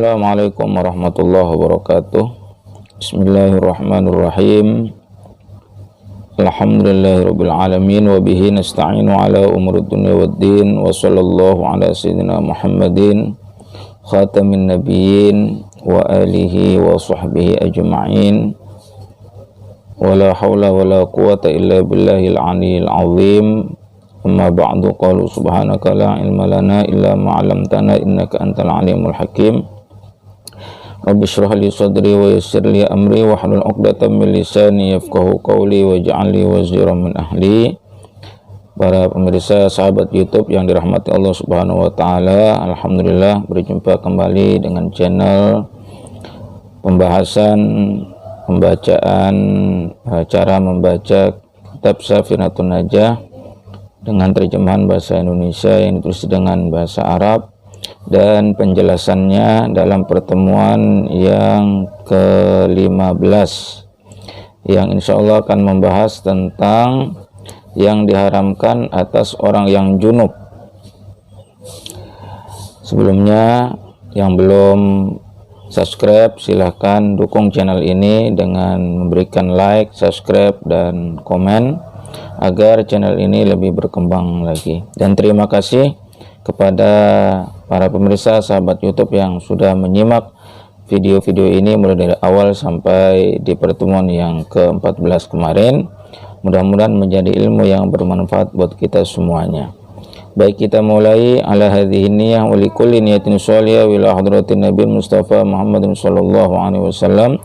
Assalamualaikum warahmatullahi wabarakatuh. Bismillahirrahmanirrahim. Alhamdulillahirabbil alamin wa bihi nasta'inu ala umurid dunya waddin wa sallallahu ala sayyidina Muhammadin khatamin nabiyyin wa alihi wa sahbihi ajma'in. Wala haula wala quwata illa billahil aliyyil azim. Amma ba'du, qalu subhanaka la ilma lana illa ma 'allamtana innaka antal alimul hakim. Rabbi shrah li sadri wa yassir li amri wa hlul 'uqdatam min lisani yafqahu qawli waj'al li waziran min ahli. Para pemirsa sahabat YouTube yang dirahmati Allah Subhanahu wa taala, alhamdulillah berjumpa kembali dengan channel pembahasan pembacaan cara membaca kitab Safinatun Najah dengan terjemahan bahasa Indonesia yang ditulis dengan bahasa Arab dan penjelasannya dalam pertemuan yang ke-15 yang insya Allah akan membahas tentang yang diharamkan atas orang yang junub. Sebelumnya, yang belum subscribe silahkan dukung channel ini dengan memberikan like, subscribe, dan komen agar channel ini lebih berkembang lagi. Dan terima kasih kepada para pemirsa sahabat YouTube yang sudah menyimak video-video ini mulai dari awal sampai di pertemuan yang ke-14 kemarin. Mudah-mudahan menjadi ilmu yang bermanfaat buat kita semuanya. Baik, kita mulai ala hadhihi niyyah wa likulli niyatin shalihah ila hadratin Nabi Mustafa Muhammadin sallallahu alaihi wasallam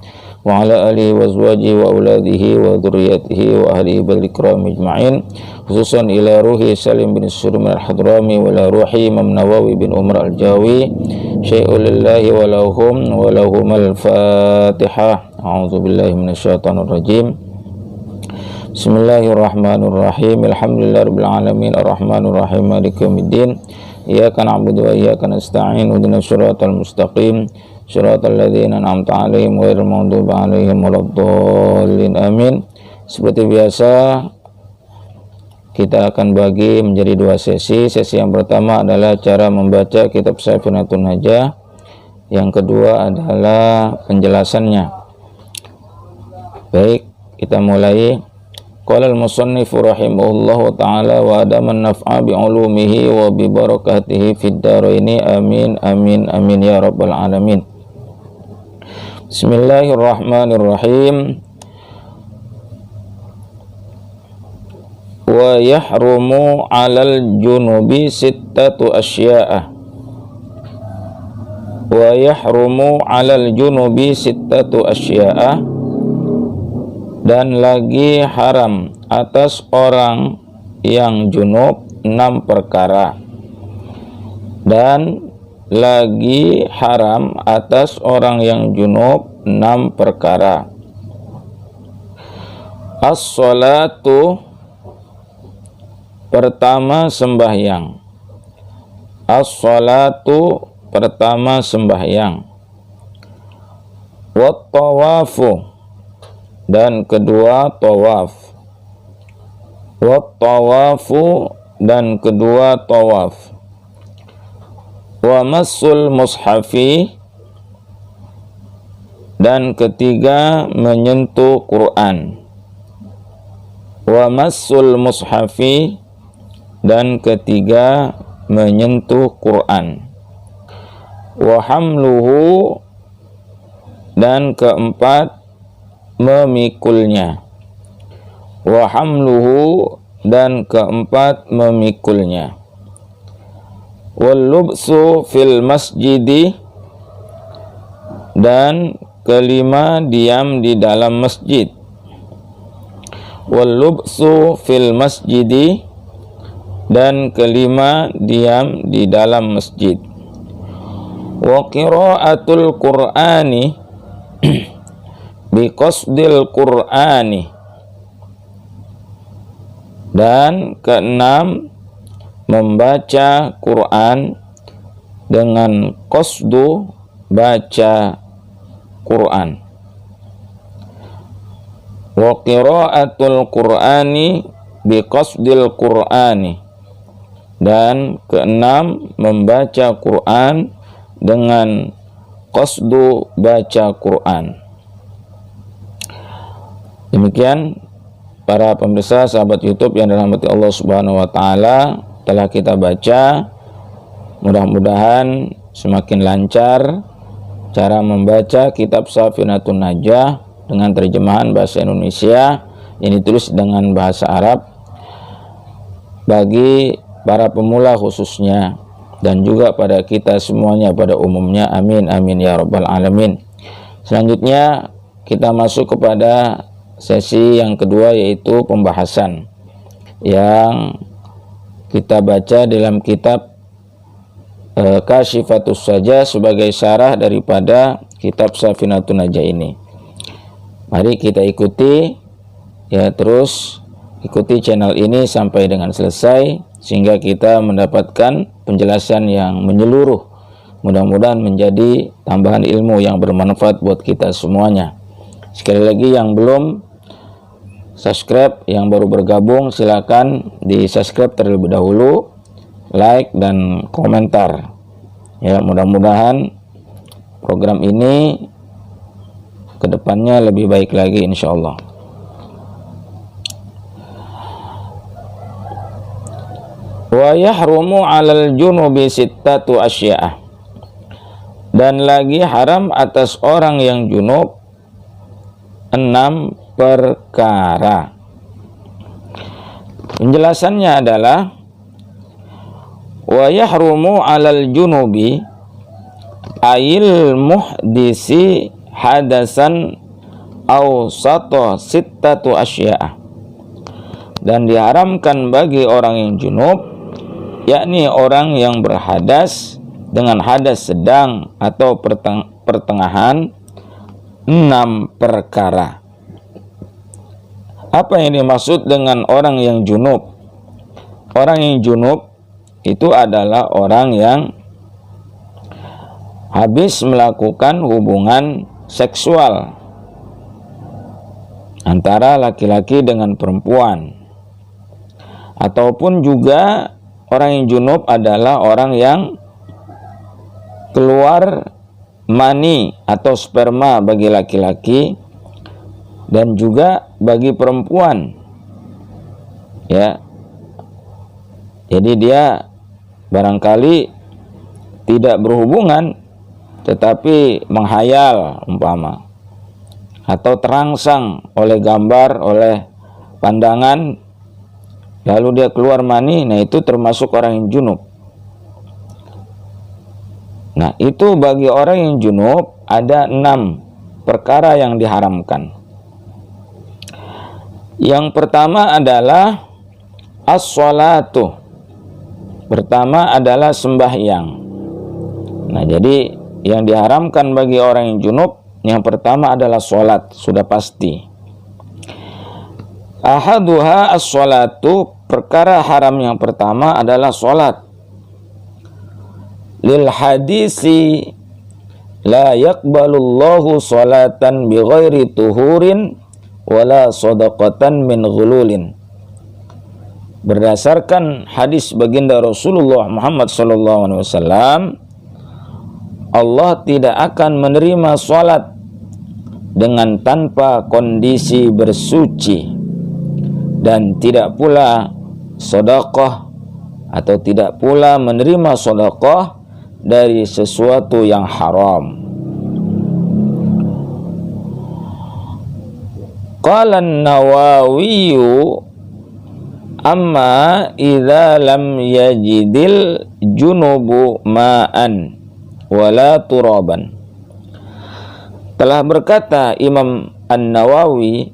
wa ala alihi wa azwajihi wa auladihi wa dzurriyyatihi wa ahli bil ikram ajma'in, khususan ila ruhi Salim bin Surm al-Hadrami wa ila ruhi Imam Nawawi bin Umar al-Jawi syai'ul lillahi wa lahum al-Fatihah. A'udzu billahi minasyaitonir rajim. Bismillahirrahmanirrahim. Alhamdulillahirabbil alamin arrahmanir rahim maliki yaumiddin. Iyyaka na'budu wa iyyaka nasta'in. Ihdinas siratal mustaqim. Shiratal ladzina an'amta 'alaihim ghairil maghdubi 'alaihim waladdallin. Amin. Seperti biasa kita akan bagi menjadi dua sesi. Sesi yang pertama adalah cara membaca kitab Safinatun Najah. Yang kedua adalah penjelasannya. Baik, kita mulai. Qala al-musannifu rahimahullahu ta'ala wa adaman naf'a bi'ulumihi wa bi barakatihi fid dharaini amin amin amin ya rabbal alamin. Bismillahirrahmanirrahim. Wa yahrumu 'alal junubi sittatu asya'a. Wa yahrumu 'alal junubi sittatu asya'a. Dan lagi haram atas orang yang junub 6 perkara. Dan lagi haram atas orang yang junub 6 perkara. As-salatu, pertama sembahyang. As-salatu, pertama sembahyang. Wat-tawafu, dan kedua tawaf. Wat-tawafu, dan kedua tawaf. Wa massul mushafi, dan ketiga menyentuh Quran. Wa massul mushafi, dan ketiga menyentuh Quran. Wa hamluhu, dan keempat memikulnya. Wa hamluhu, dan keempat memikulnya. Wal lubsu fil masjidi, dan kelima diam di dalam masjid. Wal lubsu fil masjidi, dan kelima diam di dalam masjid. Wa qiraatul qur'ani biqasdil qur'ani, dan keenam membaca Quran dengan qasdu baca Quran. Wa qiraatul qur'ani biqasdil qur'ani, dan keenam membaca Quran dengan qasdu baca Quran. Demikian para pemirsa sahabat YouTube yang dirahmati Allah Subhanahu wa taala, telah kita baca. Mudah-mudahan semakin lancar cara membaca kitab Safinatun Najah dengan terjemahan bahasa Indonesia yang ditulis dengan bahasa Arab bagi para pemula khususnya, dan juga pada kita semuanya pada umumnya. Amin amin ya rabbal alamin. Selanjutnya kita masuk kepada sesi yang kedua, yaitu pembahasan yang kita baca dalam kitab Kashifatus Sajah sebagai syarah daripada kitab Safinatun Najah ini. Mari kita ikuti ya, terus ikuti channel ini sampai dengan selesai sehingga kita mendapatkan penjelasan yang menyeluruh. Mudah-mudahan menjadi tambahan ilmu yang bermanfaat buat kita semuanya. Sekali lagi, yang belum subscribe, yang baru bergabung, silakan di subscribe terlebih dahulu, like dan komentar ya. Mudah-mudahan program ini kedepannya lebih baik lagi insyaallah. Wa yahrumu 'alal junubi sittatu asya'ah, dan lagi haram atas orang yang junub 6 perkara. Penjelasannya adalah wa yahrumu 'alal junubi ayil muhdisi hadasan awsata sittatu asya'ah, dan diharamkan bagi orang yang junub, yakni orang yang berhadas dengan hadas sedang atau pertengahan, 6 perkara. Apa yang dimaksud dengan orang yang junub? Orang yang junub itu adalah orang yang habis melakukan hubungan seksual antara laki-laki dengan perempuan, ataupun juga orang yang junub adalah orang yang keluar mani atau sperma bagi laki-laki dan juga bagi perempuan ya. Jadi dia barangkali tidak berhubungan tetapi menghayal umpama, atau terangsang oleh gambar, oleh pandangan, lalu dia keluar mani. Nah, itu termasuk orang yang junub. Nah, itu bagi orang yang junub ada 6 perkara yang diharamkan. Yang pertama adalah as-sholatu. Pertama adalah sembahyang. Nah, jadi yang diharamkan bagi orang yang junub yang pertama adalah sholat, sudah pasti. Ahaduha as-sholatu, perkara haram yang pertama adalah sholat. Lil hadisi la yaqbalullahu sholatan bi ghairi tuhurin wala shadaqatan min ghululin. Berdasarkan hadis baginda Rasulullah Muhammad SAW, Allah tidak akan menerima sholat dengan tanpa kondisi bersuci, dan tidak pula sedekah, atau tidak pula menerima sedekah dari sesuatu yang haram. Qala an-Nawawi amma idza lam yajidil junubu ma'an wala turaban. Telah berkata Imam An-Nawawi,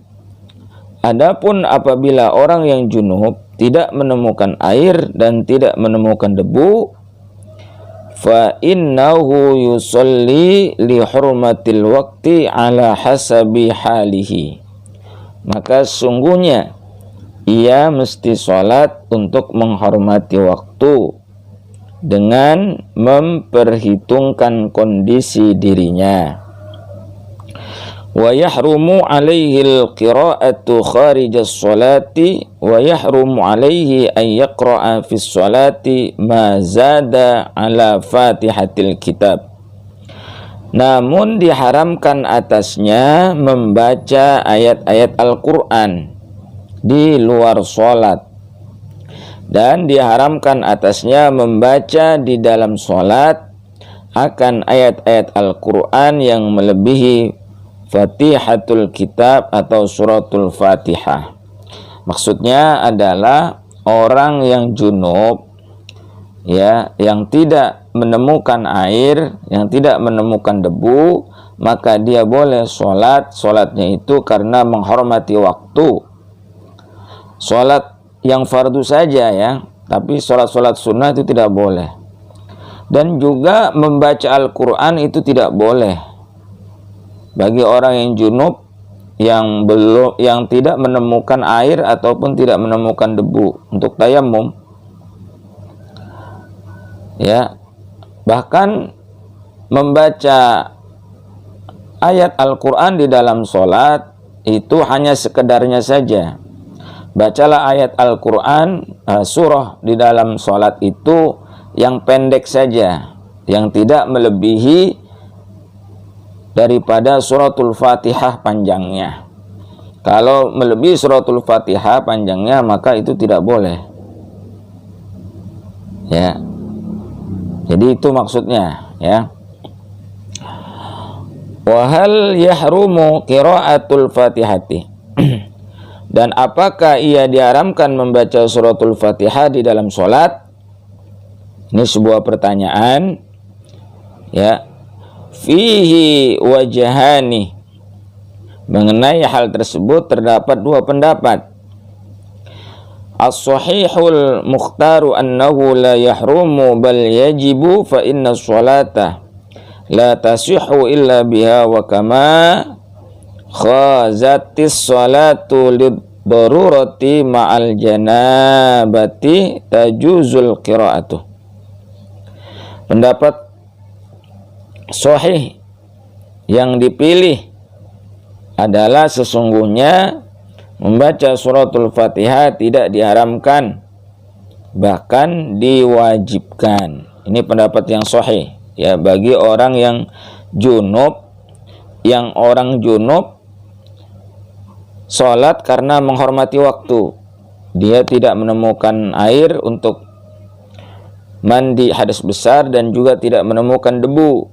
adapun apabila orang yang junub tidak menemukan air dan tidak menemukan debu, fa innahu yusalli li hurmatil waqti ala hasabi halihi, maka sungguhnya ia mesti sholat untuk menghormati waktu dengan memperhitungkan kondisi dirinya. Wa yahrumu alaihi al-qira'atu kharij as-salati wa yahrumu alaihi an yaqra'a fi as-salati ma zada ala fatihatil kitab. namun diharamkan atasnya membaca ayat-ayat Al-Quran di luar sholat, dan diharamkan atasnya membaca di dalam sholat akan ayat-ayat Al-Quran yang melebihi Fatihatul Kitab atau suratul Fatihah. Maksudnya adalah orang yang junub, ya, yang tidak menemukan air, yang tidak menemukan debu, maka dia boleh sholatnya itu karena menghormati waktu. Sholat yang fardu saja ya, tapi sholat sunnah itu tidak boleh. Dan juga membaca Al-Quran itu tidak boleh bagi orang yang junub, yang tidak menemukan air ataupun tidak menemukan debu untuk tayamum. Ya, bahkan membaca ayat Al-Quran di dalam sholat itu hanya sekedarnya saja. Bacalah ayat Al-Quran, surah di dalam sholat itu yang pendek saja, yang tidak melebihi daripada suratul Fatihah panjangnya. Kalau melebihi suratul Fatihah panjangnya, maka itu tidak boleh. Ya, jadi itu maksudnya, ya. Wahal yahrumu qiraatul Fatihati. Dan apakah ia diharamkan membaca suratul Fatihah di dalam sholat? Ini sebuah pertanyaan, ya. Fihi wajhani. Mengenai hal tersebut terdapat dua pendapat. As-sahihul mukhtaru annahu la yahrumu bal yajibu fa inna sholata la tasihhu illa biha wa kama khazatis sholatu lid-darurati ma'al janabati tajuzul qira'atu. Pendapat sahih yang dipilih adalah sesungguhnya membaca suratul Fatihah tidak diharamkan, bahkan diwajibkan. Ini pendapat yang sahih, ya, bagi orang yang junub. Yang orang junub sholat karena menghormati waktu, dia tidak menemukan air untuk mandi hadas besar dan juga tidak menemukan debu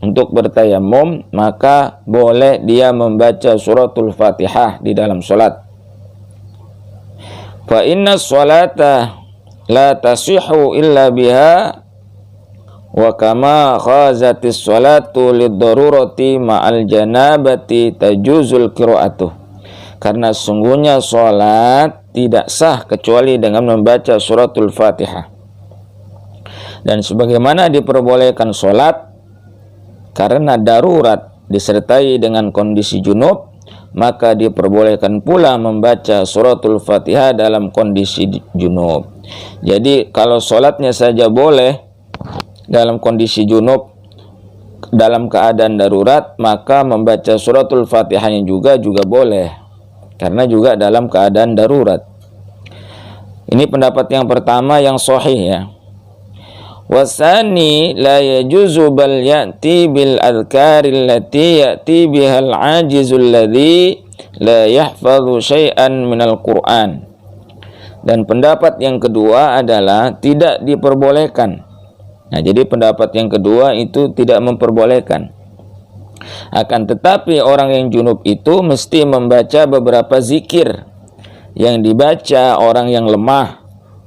untuk bertayamum, maka boleh dia membaca suratul Fatihah di dalam sholat. Fa inna sholata la tasihhu illa biha wa kama khazatis sholatu lid-darurati ma'al janabati tajuzul qira'atuh. Karena sungguhnya sholat tidak sah kecuali dengan membaca suratul Fatihah. Dan sebagaimana diperbolehkan sholat karena darurat disertai dengan kondisi junub, maka diperbolehkan pula membaca suratul Fatihah dalam kondisi junub. Jadi kalau sholatnya saja boleh dalam kondisi junub, dalam keadaan darurat, maka membaca suratul Fatihahnya juga boleh, karena juga dalam keadaan darurat. Ini pendapat yang pertama yang sahih, ya. Wasani la yajuzu bal ya'ti bil adhkari allati ya'ti bihal ajizul ladzi la yahfazu syai'an minal Qur'an. Dan pendapat yang kedua adalah tidak diperbolehkan. Nah, jadi pendapat yang kedua itu tidak memperbolehkan. Akan tetapi orang yang junub itu mesti membaca beberapa zikir yang dibaca orang yang lemah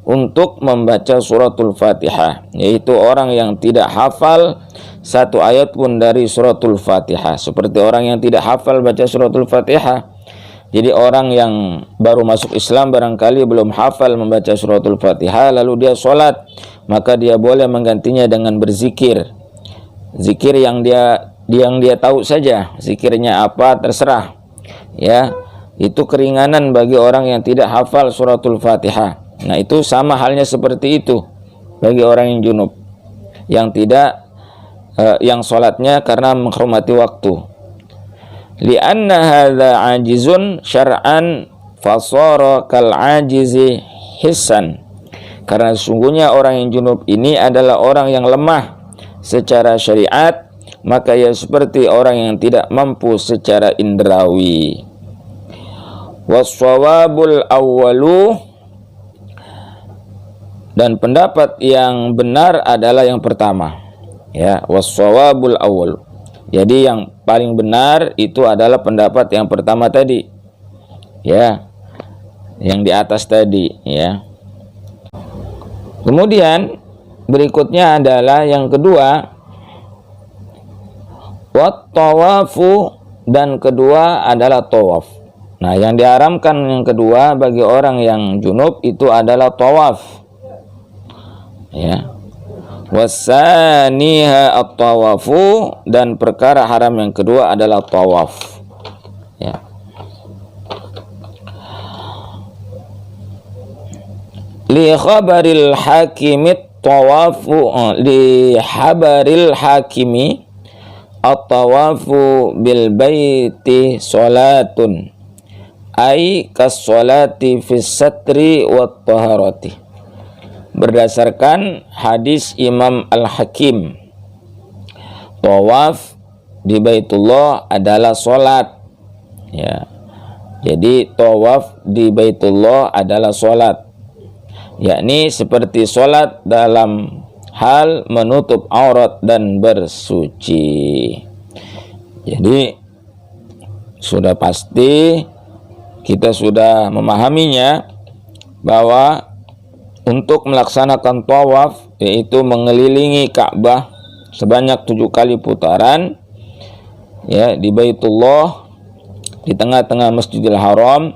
untuk membaca suratul Fatihah, yaitu orang yang tidak hafal satu ayat pun dari suratul Fatihah, seperti orang yang tidak hafal baca suratul Fatihah. Jadi orang yang baru masuk Islam barangkali belum hafal membaca suratul Fatihah, lalu dia sholat, maka dia boleh menggantinya dengan berzikir. Zikir yang dia tahu saja, zikirnya apa terserah. Ya, itu keringanan bagi orang yang tidak hafal suratul Fatihah. Nah, itu sama halnya seperti itu bagi orang yang junub, yang tidak yang sholatnya karena menghormati waktu. Lianna hadza ajizun syar'an fasara kal ajizi hissan. Karena sesungguhnya orang yang junub ini adalah orang yang lemah secara syariat, maka ia seperti orang yang tidak mampu secara indrawi. Was-shawabul awwalu, dan pendapat yang benar adalah yang pertama. Ya, was-shawabul awwal. Jadi yang paling benar itu adalah pendapat yang pertama tadi. Ya, yang di atas tadi, ya. Kemudian berikutnya adalah yang kedua, wat tawafu, dan kedua adalah tawaf. Nah, yang diharamkan yang kedua bagi orang yang junub itu adalah tawaf. Ya. Wasaniha at-tawafu, dan perkara haram yang kedua adalah tawaf. Ya. Li khabaril hakimit tawafu, li habaril hakimi at-tawafu bil baiti salatun ay kas salati fis satri wat taharati. Berdasarkan hadis Imam Al-Hakim, tawaf di Baitullah adalah salat. Ya. Jadi tawaf di Baitullah adalah salat, yakni seperti sholat dalam hal menutup aurat dan bersuci. Jadi sudah pasti kita sudah memahaminya bahwa untuk melaksanakan tawaf, yaitu mengelilingi Ka'bah sebanyak 7 kali putaran, ya, di Baitullah, di tengah-tengah Masjidil Haram,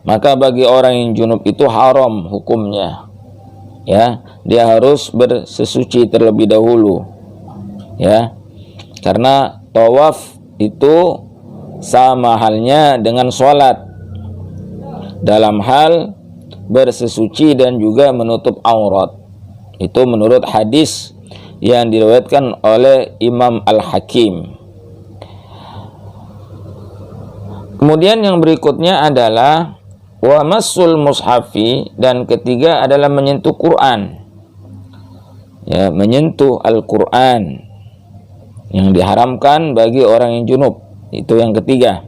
maka bagi orang yang junub itu haram hukumnya. Ya, dia harus bersesuci terlebih dahulu. Ya. Karena tawaf itu sama halnya dengan sholat dalam hal bersesuci dan juga menutup aurat. Itu menurut hadis yang diriwayatkan oleh Imam Al-Hakim. Kemudian yang berikutnya adalah wa massul mushafi, dan ketiga adalah menyentuh Quran. Ya, menyentuh Al-Quran yang diharamkan bagi orang yang junub. Itu yang ketiga.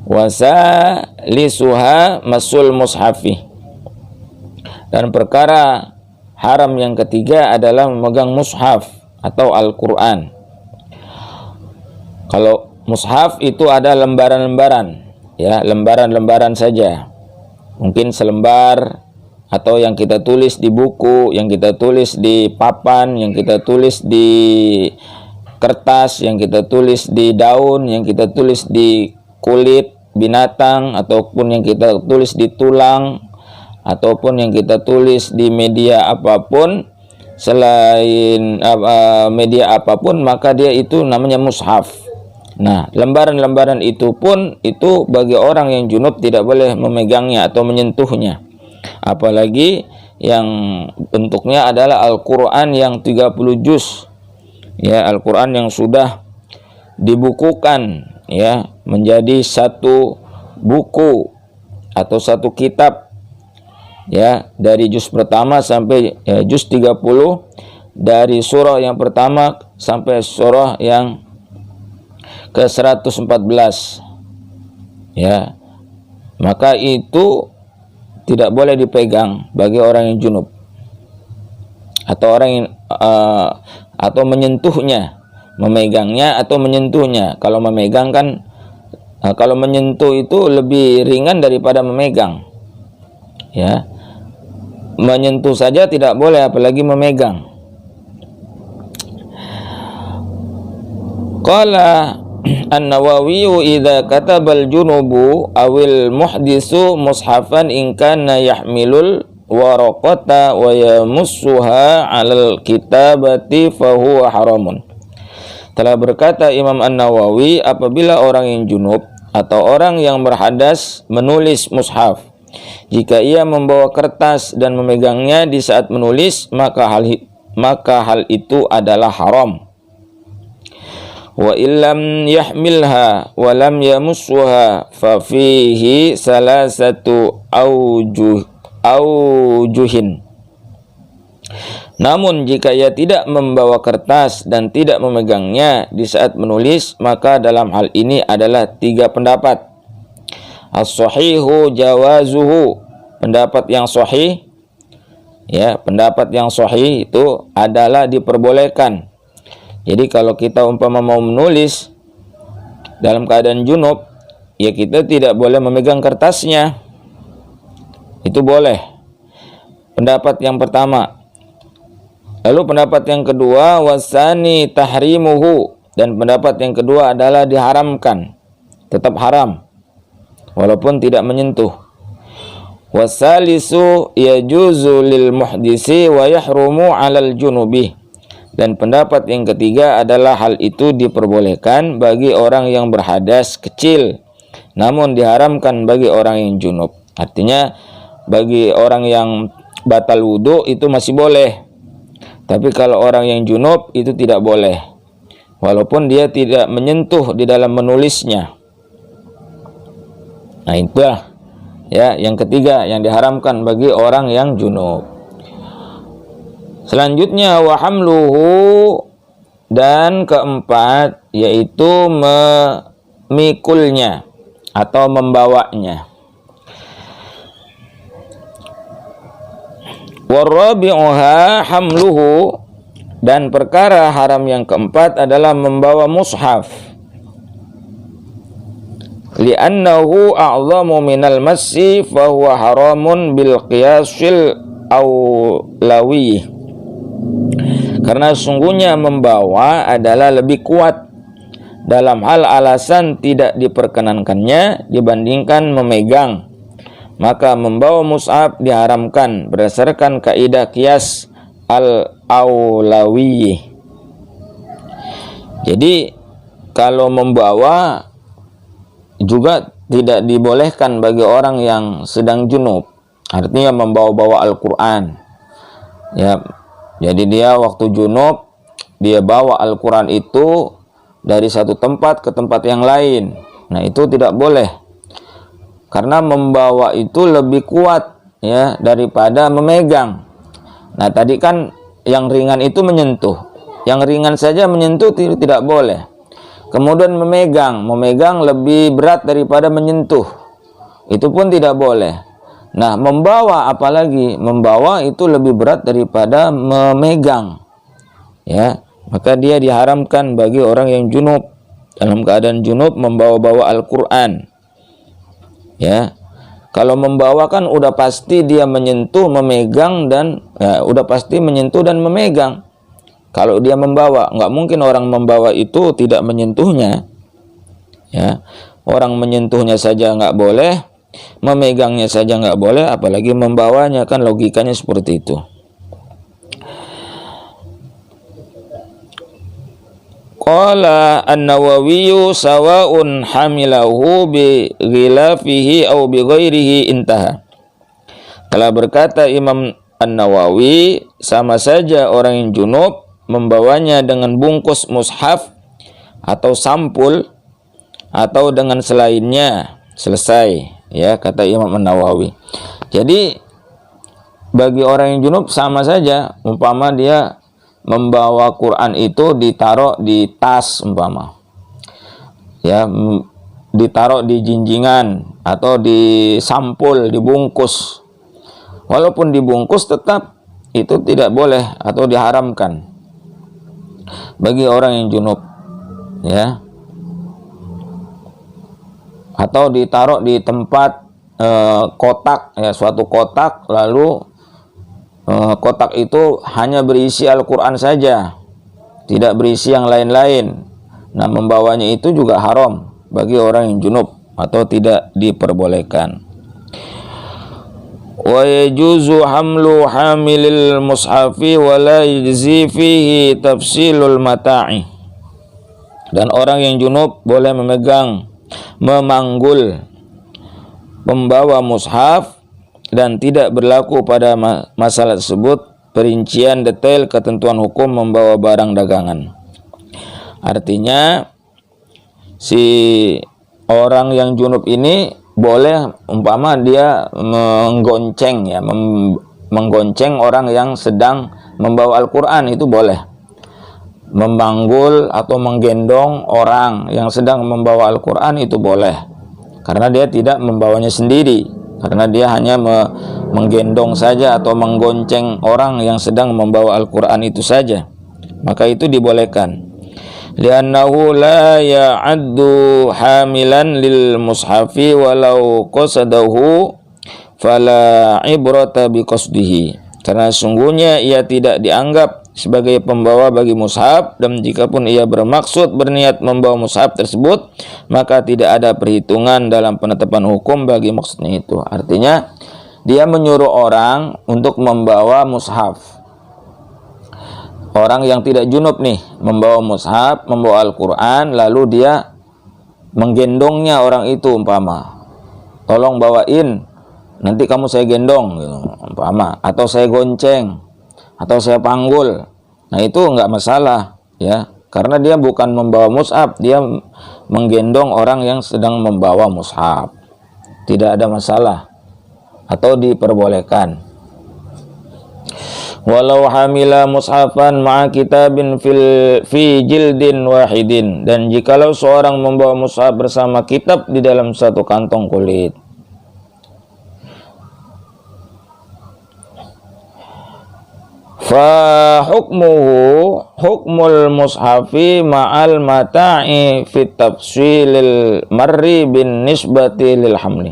Wasa lisuha masul mushafi, dan perkara haram yang ketiga adalah memegang mushaf atau Al-Quran. Kalau mushaf itu ada lembaran-lembaran, ya, lembaran-lembaran saja, mungkin selembar, atau yang kita tulis di buku, yang kita tulis di papan, yang kita tulis di kertas, yang kita tulis di daun, yang kita tulis di kulit binatang, ataupun yang kita tulis di tulang, ataupun yang kita tulis di media apapun selain media apapun, maka dia itu namanya mushaf. Nah, lembaran-lembaran itu pun itu bagi orang yang junub tidak boleh memegangnya atau menyentuhnya. Apalagi yang bentuknya adalah Al-Quran yang 30 juz. Ya, Al-Quran yang sudah dibukukan, ya, menjadi satu buku atau satu kitab, ya, dari juz pertama sampai juz 30, dari surah yang pertama sampai surah yang ke 114, ya, maka itu tidak boleh dipegang bagi orang yang junub atau orang yang atau menyentuhnya, memegangnya atau menyentuhnya. Kalau memegang kan, kalau menyentuh itu lebih ringan daripada memegang, ya. Menyentuh saja tidak boleh, apalagi memegang. Qala An-Nawawi idza katabal junubu awil muhdisu mushafan in kana yahmilul waraqata wa yamussuha 'alal kitabati fa huwa haramun. Telah berkata Imam An-Nawawi, apabila orang yang junub atau orang yang berhadas menulis mushaf, jika ia membawa kertas dan memegangnya di saat menulis, maka hal itu adalah haram. Wa illam yahmilha wa lam yamussuha fa fihi salasatu aujuhin. Namun jika ia tidak membawa kertas dan tidak memegangnya di saat menulis, maka dalam hal ini adalah 3 pendapat. As-sahihu jawazuhu, pendapat yang sahih, ya, pendapat yang sahih itu adalah diperbolehkan. Jadi kalau kita umpama mau menulis dalam keadaan junub, ya kita tidak boleh memegang kertasnya. Itu boleh. Pendapat yang pertama. Lalu pendapat yang kedua, wasani tahrimuhu, dan pendapat yang kedua adalah diharamkan, tetap haram walaupun tidak menyentuh. Wasalisu yajuzu lil muhdisi wa yahrumu 'alal junubi, dan pendapat yang ketiga adalah hal itu diperbolehkan bagi orang yang berhadas kecil, namun diharamkan bagi orang yang junub. Artinya bagi orang yang batal wudu itu masih boleh, tapi kalau orang yang junub itu tidak boleh, walaupun dia tidak menyentuh di dalam menulisnya. Nah itulah ya yang ketiga yang diharamkan bagi orang yang junub. Selanjutnya wa hamluhu, dan keempat yaitu memikulnya atau membawanya. Warabi'uha hamluhu, dan perkara haram yang keempat adalah membawa mushaf. Li'annahu a'zamu minal massi fahuwa haramun bil qiyasil awlawi. Karena sungguhnya membawa adalah lebih kuat dalam hal alasan tidak diperkenankannya dibandingkan memegang. Maka membawa mushaf diharamkan berdasarkan kaidah qiyas al-awlawi. Jadi kalau membawa juga tidak dibolehkan bagi orang yang sedang junub. Artinya membawa-bawa Al-Quran. Ya, jadi dia waktu junub dia bawa Al-Quran itu dari satu tempat ke tempat yang lain. Nah itu tidak boleh. Karena membawa itu lebih kuat ya daripada memegang. Nah tadi kan yang ringan itu menyentuh. Yang ringan saja menyentuh tidak boleh. Kemudian memegang lebih berat daripada menyentuh. Itu pun tidak boleh. Nah membawa apalagi, membawa itu lebih berat daripada memegang. Ya, maka dia diharamkan bagi orang yang junub. Dalam keadaan junub membawa-bawa Al-Quran. Ya, kalau membawa kan udah pasti dia menyentuh, memegang, dan udah pasti menyentuh dan memegang. Kalau dia membawa, nggak mungkin orang membawa itu tidak menyentuhnya. Ya, orang menyentuhnya saja nggak boleh, memegangnya saja nggak boleh, apalagi membawanya, kan logikanya seperti itu. Qala an-Nawawi sawa'un hamilahu bi ghilafihi aw bi ghairihi intaha. Telah berkata Imam An-Nawawi, sama saja orang yang junub membawanya dengan bungkus mushaf atau sampul atau dengan selainnya, selesai ya, kata Imam An-Nawawi. Jadi bagi orang yang junub sama saja, umpama dia membawa Quran itu ditaruh di tas umpama, ya, ditaruh di jinjingan atau di sampul, dibungkus. Walaupun dibungkus tetap itu tidak boleh atau diharamkan bagi orang yang junub, ya. Atau ditaruh di tempat kotak, ya, suatu kotak, lalu kotak itu hanya berisi Al-Quran saja, tidak berisi yang lain-lain. Nah membawanya itu juga haram bagi orang yang junub atau tidak diperbolehkan. Wa yajuzu hamlu hamilil mushafi wa la yajzi fihi tafsilul mata'i, dan orang yang junub boleh memanggul pembawa mushaf, dan tidak berlaku pada masalah tersebut perincian detail ketentuan hukum membawa barang dagangan. Artinya si orang yang junub ini boleh umpama dia menggonceng, ya, menggonceng orang yang sedang membawa Al-Quran itu boleh. Memanggul atau menggendong orang yang sedang membawa Al-Quran itu boleh, karena dia tidak membawanya sendiri, karena dia hanya menggendong saja atau menggonceng orang yang sedang membawa Al-Quran itu saja, maka itu dibolehkan. Li'annahu la ya'addu hamilan lil mushafi walau qasadahu fala ibrata biqasdihi, karena sungguhnya ia tidak dianggap sebagai pembawa bagi mushaf, dan jikapun ia bermaksud berniat membawa mushaf tersebut, maka tidak ada perhitungan dalam penetapan hukum bagi maksudnya itu. Artinya dia menyuruh orang untuk membawa mushaf. Orang yang tidak junub nih membawa mushaf, membawa Al-Quran, lalu dia menggendongnya orang itu, umpama, tolong bawain, nanti kamu saya gendong gitu, umpama, atau saya gonceng, atau saya panggul. Nah itu enggak masalah ya, karena dia bukan membawa mushaf, dia menggendong orang yang sedang membawa mushaf, tidak ada masalah atau diperbolehkan. Walau hamila mushafan ma'a kitabin fi jildin wahidin, dan jikalau seorang membawa mushaf bersama kitab di dalam satu kantong kulit. Fa hukmuhu hukmul mushafi ma'al mata'i fit tafsilil marri bin nisbati lil hamli,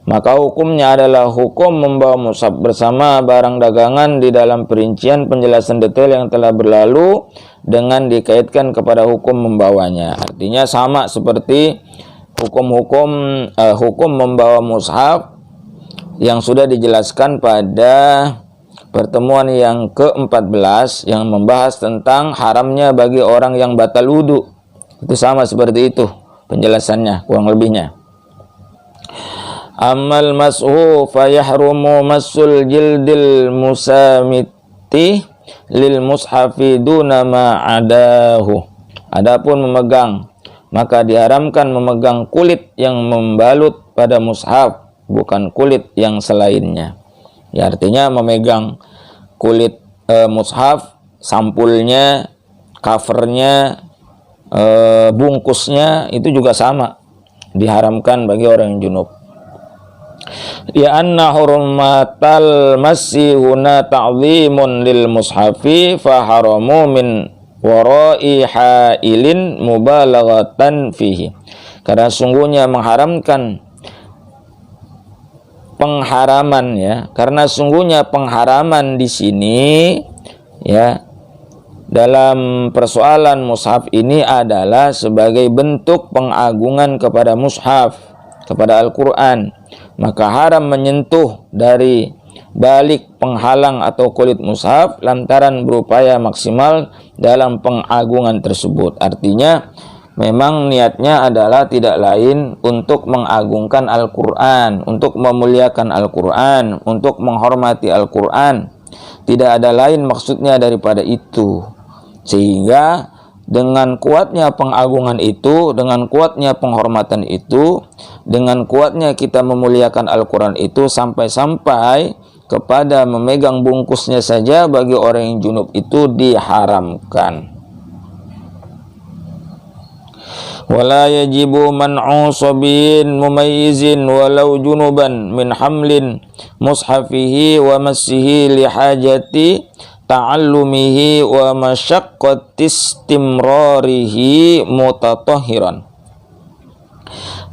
maka hukumnya adalah hukum membawa mushaf bersama barang dagangan di dalam perincian penjelasan detail yang telah berlalu dengan dikaitkan kepada hukum membawanya. Artinya sama seperti hukum-hukum hukum membawa mushaf yang sudah dijelaskan pada pertemuan yang ke-14 yang membahas tentang haramnya bagi orang yang batal wudu. Itu sama seperti itu penjelasannya kurang lebihnya. Amal mas'hu fayahrumu masul jildil musamiti lil mushafi duna ma'adahu. Adapun memegang, maka diharamkan memegang kulit yang membalut pada mushaf, bukan kulit yang selainnya. Ya, artinya memegang kulit mushaf, sampulnya, covernya, bungkusnya, itu juga sama, diharamkan bagi orang yang junub. Ya anna hurmatal masihuna ta'zimun lil mushafi fa haramu min wara'i hailin mubalaghatan fihi, karena sungguhnya mengharamkan pengharaman ya, karena sungguhnya pengharaman di sini ya dalam persoalan mushaf ini adalah sebagai bentuk pengagungan kepada mushaf, kepada Al-Quran, maka haram menyentuh dari balik penghalang atau kulit mushaf lantaran berupaya maksimal dalam pengagungan tersebut. Artinya memang niatnya adalah tidak lain untuk mengagungkan Al-Quran, untuk memuliakan Al-Quran, untuk menghormati Al-Quran. Tidak ada lain maksudnya daripada itu. Sehingga dengan kuatnya pengagungan itu, dengan kuatnya penghormatan itu, dengan kuatnya kita memuliakan Al-Quran itu, sampai-sampai kepada memegang bungkusnya saja bagi orang yang junub itu diharamkan. Wala yajibu man'u sabiyin mumayyizin walau junuban min hamlin mushafihi wa massihi li hajati ta'allumihi wa masyaqqati istimrarihi mutatahhiran.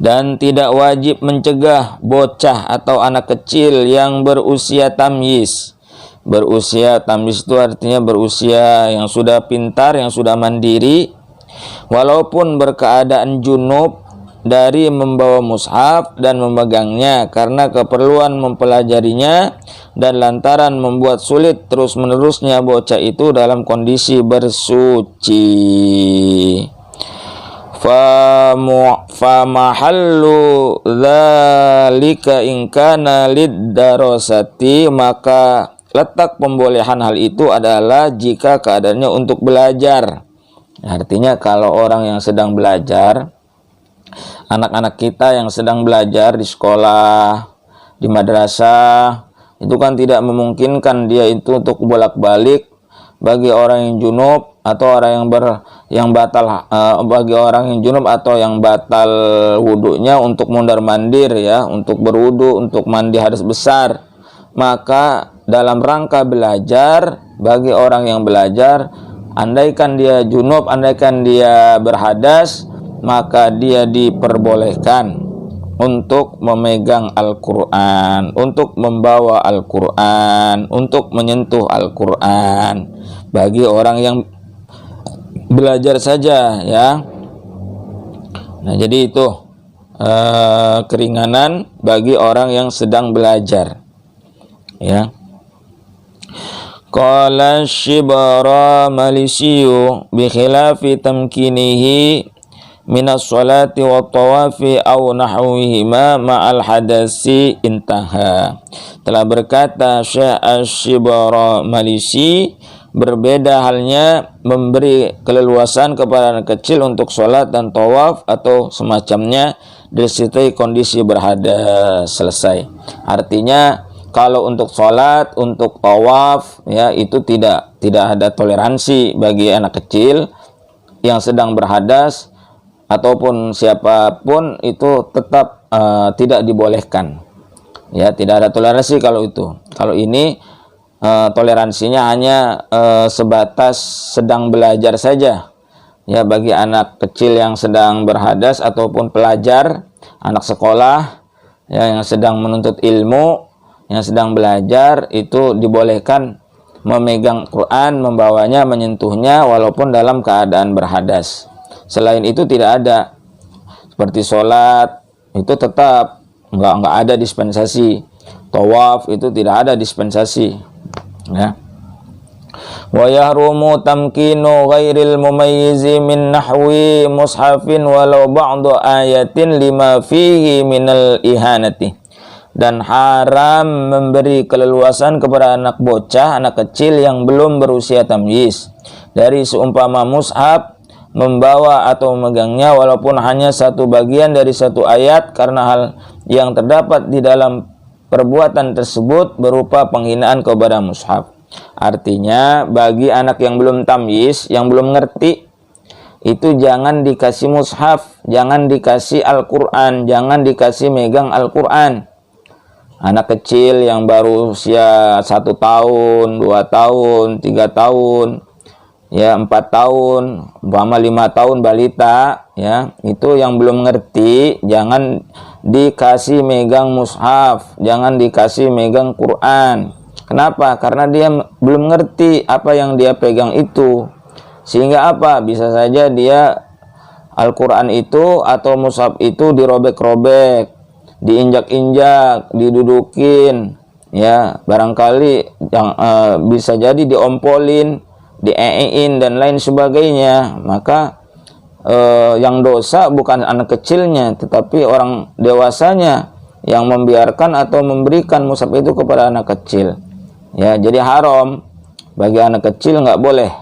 Dan tidak wajib mencegah bocah atau anak kecil yang berusia tamyiz. Berusia tamyiz itu artinya berusia yang sudah pintar, yang sudah mandiri, walaupun berkeadaan junub, dari membawa mushaf dan memegangnya karena keperluan mempelajarinya dan lantaran membuat sulit terus-menerusnya bocah itu dalam kondisi bersuci. Fa mahallu dzalika in kana lid-darasati, maka letak pembolehan hal itu adalah jika keadaannya untuk belajar. Artinya kalau orang yang sedang belajar, anak-anak kita yang sedang belajar di sekolah, di madrasah, itu kan tidak memungkinkan dia itu untuk bolak-balik bagi orang yang junub atau orang yang batal bagi orang yang junub atau yang batal wudunya untuk mondar-mandir ya, untuk berwudu, untuk mandi hadas besar. Maka dalam rangka belajar, bagi orang yang belajar, andaikan dia junub, andaikan dia berhadas, maka dia diperbolehkan untuk memegang Al-Quran, untuk membawa Al-Quran, untuk menyentuh Al-Quran, bagi orang yang belajar saja ya. Nah, jadi itu keringanan bagi orang yang sedang belajar ya. Qala Shibara Malisiyu bi khilafi tamkinihi minas salati wa tawafi aw nahwihima ma'al hadasi intaha. Telah berkata Syekh Shibara Malisi, berbeda halnya memberi keleluasan kepada anak kecil untuk sholat dan tawaf atau semacamnya disertai kondisi berhadas. Selesai. Artinya kalau untuk sholat, untuk tawaf ya, itu tidak ada toleransi bagi anak kecil yang sedang berhadas ataupun siapapun, itu tetap tidak dibolehkan ya, tidak ada toleransi kalau itu. Kalau ini toleransinya hanya sebatas sedang belajar saja ya, bagi anak kecil yang sedang berhadas ataupun pelajar, anak sekolah ya, yang sedang menuntut ilmu, yang sedang belajar, itu dibolehkan memegang Quran, membawanya, menyentuhnya walaupun dalam keadaan berhadas. Selain itu tidak ada. Seperti sholat itu tetap nggak ada dispensasi. Tawaf itu tidak ada dispensasi ya. Wa yahrumu tamkinu ghairil mumayyizi min nahwi mushafin walau ba'du ayatin lima fihi minal ihanati. Dan haram memberi keleluasan kepada anak bocah, anak kecil yang belum berusia tamyiz, dari seumpama mushaf, membawa atau memegangnya walaupun hanya satu bagian dari satu ayat, karena hal yang terdapat di dalam perbuatan tersebut berupa penghinaan kepada mushaf. Artinya bagi anak yang belum tamyiz, yang belum ngerti, itu jangan dikasih mushaf, jangan dikasih Al-Quran, jangan dikasih megang Al-Quran. Anak kecil yang baru usia 1 tahun, 2 tahun, 3 tahun, ya 4 tahun, umpama 5 tahun balita, ya itu yang belum ngerti, jangan dikasih megang mushaf, jangan dikasih megang Quran. Kenapa? Karena dia belum ngerti apa yang dia pegang itu, sehingga apa? Bisa saja dia Al-Quran itu atau mushaf itu dirobek-robek, diinjak-injak, didudukin, ya barangkali yang bisa jadi diompolin, diein dan lain sebagainya. Maka yang dosa bukan anak kecilnya, tetapi orang dewasanya yang membiarkan atau memberikan mushaf itu kepada anak kecil. Ya, jadi haram bagi anak kecil, nggak boleh.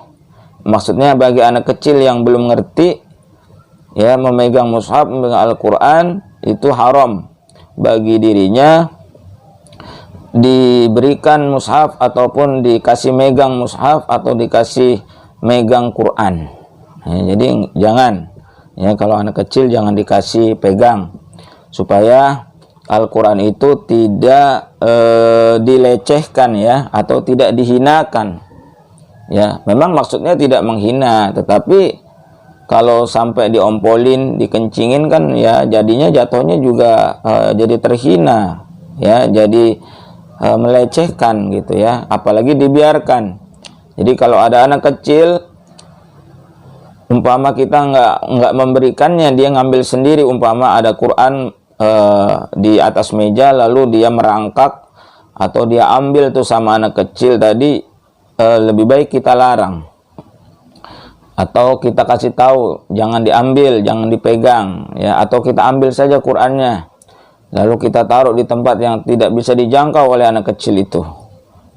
Maksudnya bagi anak kecil yang belum ngerti ya memegang mushaf, memegang Al-Quran, itu haram bagi dirinya diberikan mushaf ataupun dikasih megang mushaf atau dikasih megang Quran. Ya, jadi jangan ya, kalau anak kecil jangan dikasih pegang, supaya Al-Quran itu tidak dilecehkan ya, atau tidak dihinakan ya. Memang maksudnya tidak menghina, tetapi kalau sampai diompolin, dikencingin kan ya jadinya jatuhnya juga jadi terhina ya, jadi melecehkan gitu ya, apalagi dibiarkan. Jadi kalau ada anak kecil, umpama kita nggak memberikannya, dia ngambil sendiri, umpama ada Quran di atas meja lalu dia merangkak atau dia ambil tuh sama anak kecil tadi, lebih baik kita larang. Atau kita kasih tahu jangan diambil, jangan dipegang ya, atau kita ambil saja Qur'annya lalu kita taruh di tempat yang tidak bisa dijangkau oleh anak kecil itu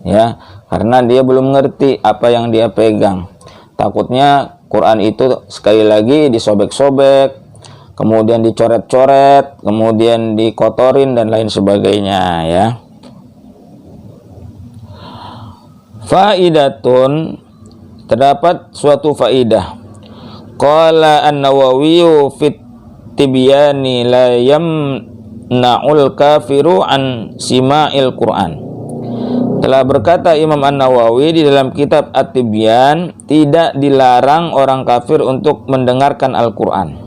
ya, karena dia belum ngerti apa yang dia pegang. Takutnya Quran itu sekali lagi disobek-sobek, kemudian dicoret-coret, kemudian dikotorin dan lain sebagainya ya. Faidatun terdapat suatu faidah. Qala An-Nawawi fit tibyani la yamna'ul kafiru an sima'il Qur'an. Telah berkata Imam An-Nawawi di dalam kitab At-Tibyan, tidak dilarang orang kafir untuk mendengarkan Al-Quran.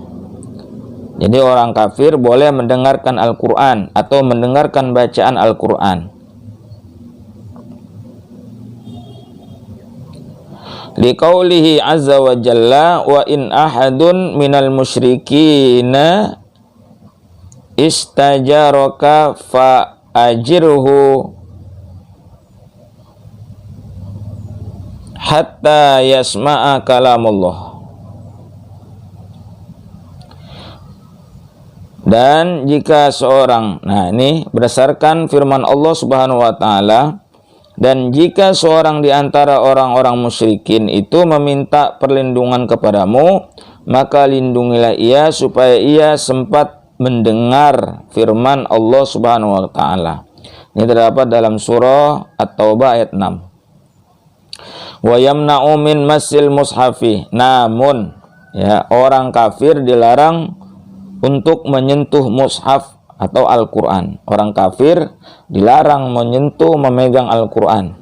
Jadi orang kafir boleh mendengarkan Al-Quran atau mendengarkan bacaan Al-Quran. Liqaulihi azza wa jalla wa in ahadun minal musyrikina istajaraka fa ajirhu hatta yasma'a kalamullah. Dan jika seorang, nah ini berdasarkan firman Allah Subhanahu wa taala, dan jika seorang di antara orang-orang musyrikin itu meminta perlindungan kepadamu, maka lindungilah ia supaya ia sempat mendengar firman Allah Subhanahu wa taala. Ini terdapat dalam surah At-Taubah ayat 6. Wa yamna'u min masil mushafi, namun ya, orang kafir dilarang untuk menyentuh mushaf atau Al-Quran. Orang kafir dilarang menyentuh, memegang Al-Quran.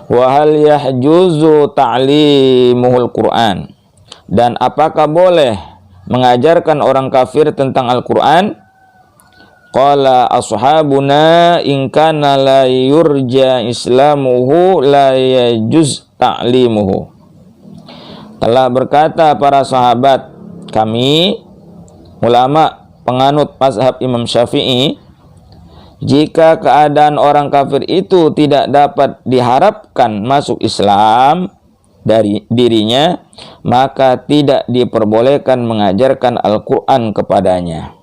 Wa hal yahjuzu ta'limuhul Quran, dan apakah boleh mengajarkan orang kafir tentang Al-Quran? Qala ashabuna in kana la yurja islamuhu la yajuz ta'limuhu. Telah berkata para sahabat kami, ulama penganut mazhab Imam Syafi'i, jika keadaan orang kafir itu tidak dapat diharapkan masuk Islam dari dirinya, maka tidak diperbolehkan mengajarkan Al-Quran kepadanya.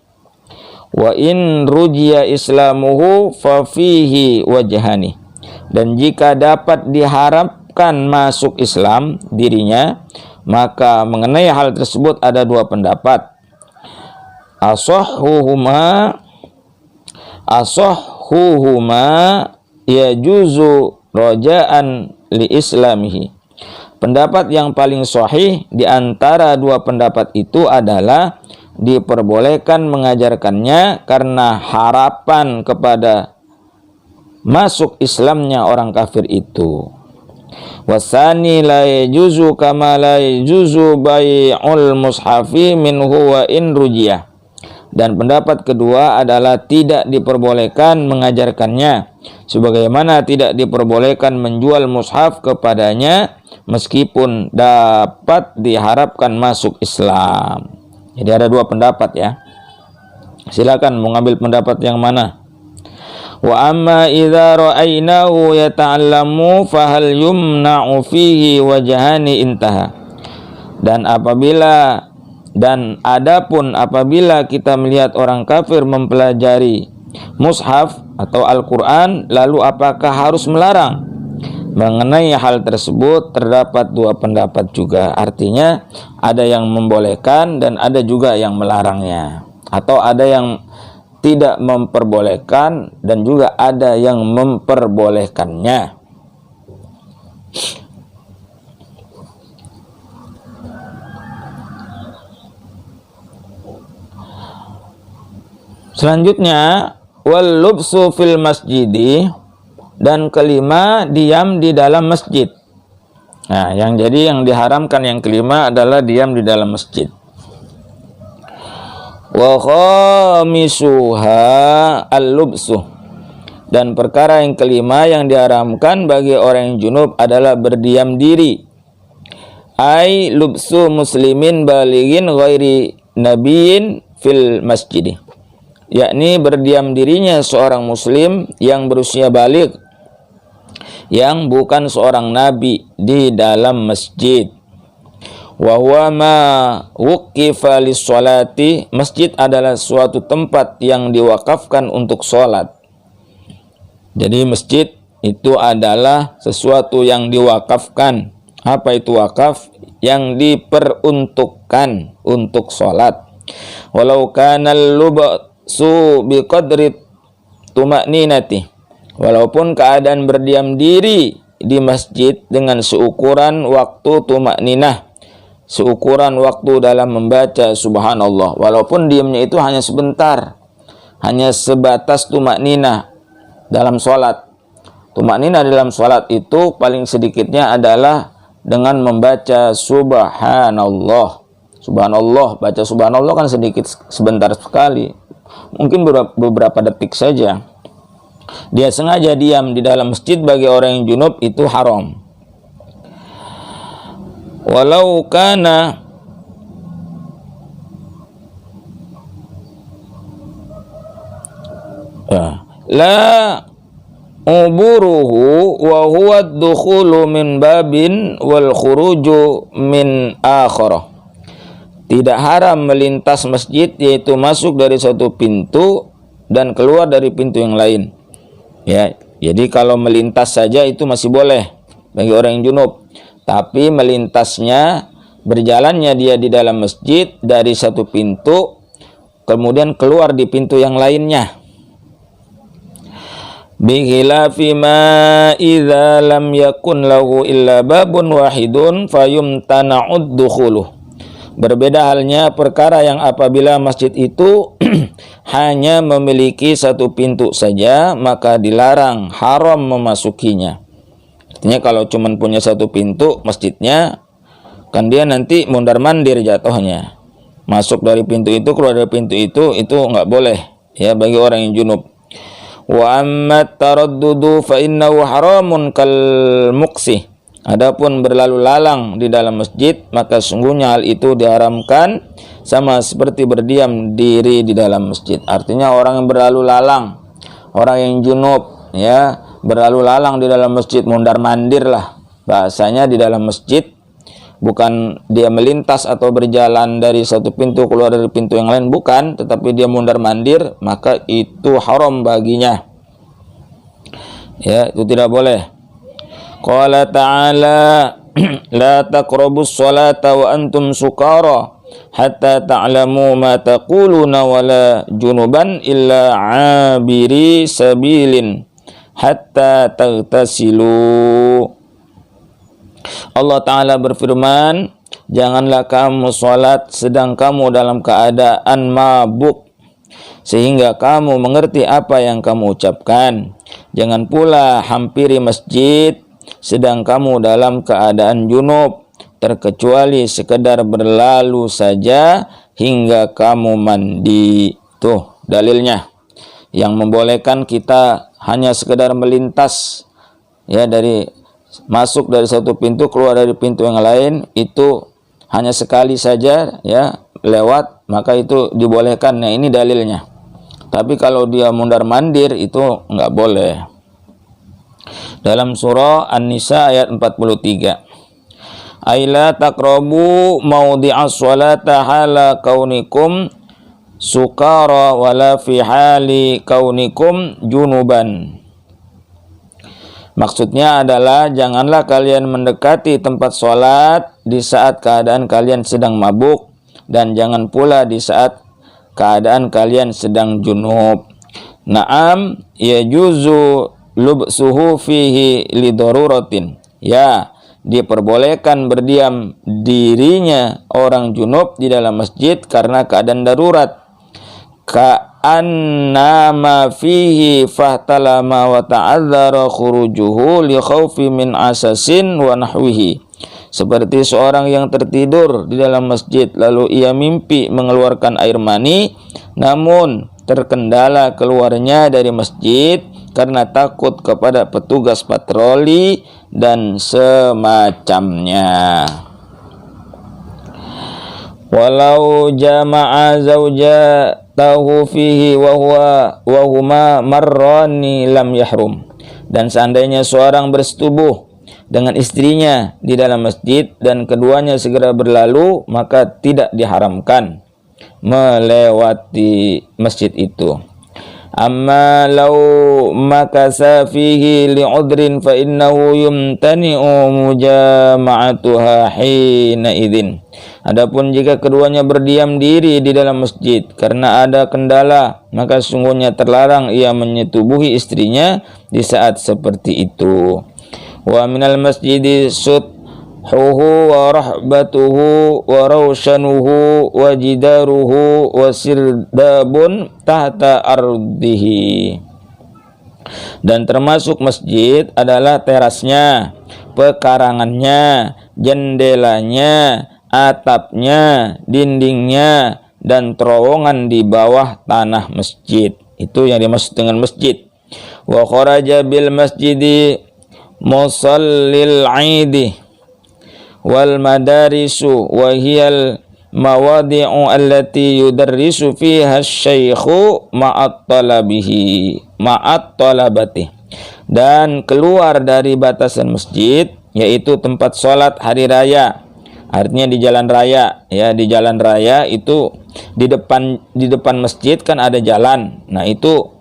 Wa in rujiya islamuhu fa fihi wajhani, dan jika dapat diharapkan masuk Islam dirinya, maka mengenai hal tersebut ada dua pendapat. Asahhuhuma yajuzu raja'an li islamihi. Pendapat yang paling sahih di antara dua pendapat itu adalah diperbolehkan mengajarkannya karena harapan kepada masuk Islamnya orang kafir itu. Wasani la yajuzu kama la yajuzu bai'ul mushafi minhu wa in rujiyah. Dan pendapat kedua adalah tidak diperbolehkan mengajarkannya, sebagaimana tidak diperbolehkan menjual mushaf kepadanya meskipun dapat diharapkan masuk Islam. Jadi ada dua pendapat ya. Silakan mau ngambil pendapat yang mana? Wa amma idza ra'aynahu yata'allamu fahal yumna'u fihi wajhani intaha. Dan adapun apabila kita melihat orang kafir mempelajari mushaf atau Al-Quran, lalu apakah harus melarang? Mengenai hal tersebut terdapat dua pendapat juga. Artinya ada yang membolehkan dan ada juga yang melarangnya, atau ada yang tidak memperbolehkan dan juga ada yang memperbolehkannya. Selanjutnya, wal lubsu fil masjidi, dan kelima, diam di dalam masjid. Nah, yang diharamkan yang kelima adalah diam di dalam masjid. Wa khamisuha al-lubsu, dan perkara yang kelima yang diharamkan bagi orang yang junub adalah berdiam diri. Ai lubsu muslimin balighin ghairi nabiyyin fil masjid, yakni berdiam dirinya seorang muslim yang berusia balik yang bukan seorang nabi di dalam masjid. Wa huwa ma wuqifa lis-sholati, masjid adalah suatu tempat yang diwakafkan untuk sholat. Jadi masjid itu adalah sesuatu yang diwakafkan. Apa itu wakaf? Yang diperuntukkan untuk sholat. Walau kanal lubsu biqadri tuma'ninati, walaupun keadaan berdiam diri di masjid dengan seukuran waktu tumakninah, seukuran waktu dalam membaca subhanallah, walaupun diamnya itu hanya sebentar, hanya sebatas tumakninah dalam sholat. Tumakninah dalam sholat itu paling sedikitnya adalah dengan membaca subhanallah. Subhanallah, baca subhanallah kan sedikit, sebentar sekali, mungkin beberapa detik saja. Dia sengaja diam di dalam masjid bagi orang yang junub itu haram. Walau kana la uburuhu wa huwa ad-dukhulu min babin wal khuruju min akhirah. Tidak haram melintas masjid, yaitu masuk dari satu pintu dan keluar dari pintu yang lain. Ya, jadi kalau melintas saja itu masih boleh bagi orang yang junub. Tapi melintasnya, berjalannya dia di dalam masjid dari satu pintu kemudian keluar di pintu yang lainnya. Bi khilafi ma idza lam yakun lahu illa babun wahidun fayumtana'ud dukhuluh. Berbeda halnya perkara yang apabila masjid itu hanya memiliki satu pintu saja, maka dilarang, haram memasukinya. Artinya kalau cuma punya satu pintu masjidnya, kan dia nanti mundar-mandir jatuhnya. Masuk dari pintu itu, keluar dari pintu itu nggak boleh ya bagi orang yang junub. Wa amma taraddudu fa innahu haramun kal muqsih. Adapun berlalu lalang di dalam masjid, maka sungguhnya hal itu diharamkan sama seperti berdiam diri di dalam masjid. Artinya orang yang berlalu lalang, orang yang junub ya, berlalu lalang di dalam masjid, mundar-mandir lah bahasanya di dalam masjid, bukan dia melintas atau berjalan dari satu pintu keluar dari pintu yang lain, bukan, tetapi dia mundar-mandir, maka itu haram baginya. Ya, itu tidak boleh. Qala ta'ala la taqrabus sholata wa antum sukara hatta ta'lamu ma taquluna wala junuban illa 'abiri sabilin hatta taghtasilu. Allah Ta'ala berfirman, janganlah kamu sholat sedang kamu dalam keadaan mabuk sehingga kamu mengerti apa yang kamu ucapkan. Jangan pula hampiri masjid sedang kamu dalam keadaan junub, terkecuali sekedar berlalu saja hingga kamu mandi. Tuh dalilnya yang membolehkan kita hanya sekedar melintas ya, dari masuk dari satu pintu keluar dari pintu yang lain, itu hanya sekali saja ya lewat, maka itu dibolehkan. Nah, ini dalilnya. Tapi kalau dia mundar-mandir itu enggak boleh. Dalam surah An-Nisa ayat 43. Aila taqrabu maudhi'as sholata hala kaunikum sukara wala fi hali kaunikum junuban. Maksudnya adalah janganlah kalian mendekati tempat sholat di saat keadaan kalian sedang mabuk, dan jangan pula di saat keadaan kalian sedang junub. Naam yajuzu lubsuhu fihi lidaruratin. Ya, diperbolehkan berdiam dirinya orang junub di dalam masjid karena keadaan darurat. Ka'annama fihi fahtalama wa ta'adzara khurujuhu li khawfi min asasin wa nahwihi. Seperti seorang yang tertidur di dalam masjid lalu ia mimpi mengeluarkan air mani, namun terkendala keluarnya dari masjid karena takut kepada petugas patroli dan semacamnya. Walau jama'a zaujatahu fihi wa huma marrani lam yahrum. Dan seandainya seorang bersetubuh dengan istrinya di dalam masjid dan keduanya segera berlalu, maka tidak diharamkan melewati masjid itu. Amma law makasa fihi li'udrin fa innahu yumtani'u mujama'atuha hina idzin. Adapun jika keduanya berdiam diri di dalam masjid karena ada kendala, maka sungguhnya terlarang ia menyetubuhi istrinya di saat seperti itu. wa minal masjidi suthuhu wa rahbatuhu wa rawshanuhu wa jidaruhu wa sirdabun tahta ardihi. Dan termasuk masjid adalah terasnya, pekarangannya, jendelanya, atapnya, dindingnya, dan terowongan di bawah tanah masjid. Itu yang dimaksud dengan masjid. Wa kharaja bil masjidi musallil aidi wal madarisu wa hiyal mawadi'u allati yudarrisu fiha asy-syaikhu ma'at talabati. Dan keluar dari batasan masjid, yaitu tempat sholat hari raya, artinya di jalan raya, ya, di jalan raya itu di depan masjid kan ada jalan. Nah itu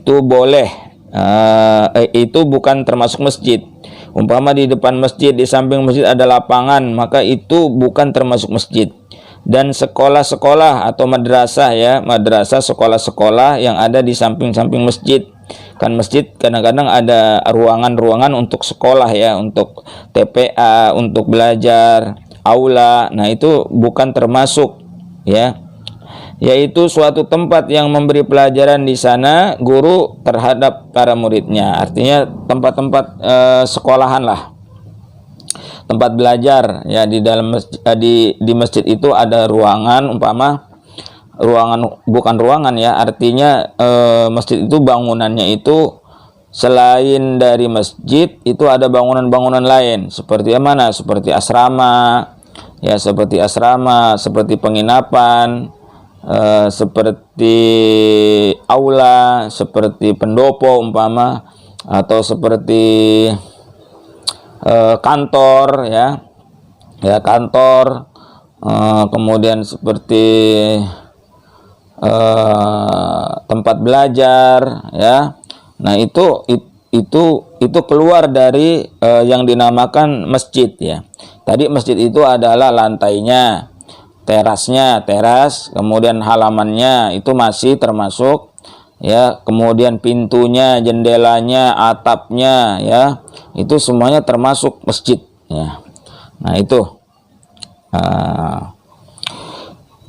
boleh, itu bukan termasuk masjid. Umpama di depan masjid, di samping masjid ada lapangan, maka itu bukan termasuk masjid. Dan sekolah-sekolah atau madrasah, ya, madrasah, sekolah-sekolah yang ada di samping-samping masjid. Kan masjid kadang-kadang ada ruangan-ruangan untuk sekolah, ya, untuk TPA, untuk belajar, aula. Nah itu bukan termasuk, ya, yaitu suatu tempat yang memberi pelajaran di sana guru terhadap para muridnya. Artinya tempat-tempat sekolahan lah, tempat belajar, ya. Di dalam di masjid itu ada ruangan, umpama ruangan, bukan ruangan, ya, artinya masjid itu bangunannya itu selain dari masjid itu ada bangunan-bangunan lain, seperti yang mana? Seperti asrama, ya, seperti asrama, seperti penginapan, seperti aula, seperti pendopo umpama, atau seperti kantor, ya, kantor, kemudian seperti tempat belajar, ya. Nah itu keluar dari yang dinamakan masjid, ya. Tadi masjid itu adalah lantainya, terasnya, kemudian halamannya itu masih termasuk, ya, kemudian pintunya, jendelanya, atapnya, ya, itu semuanya termasuk masjid, ya. Nah itu.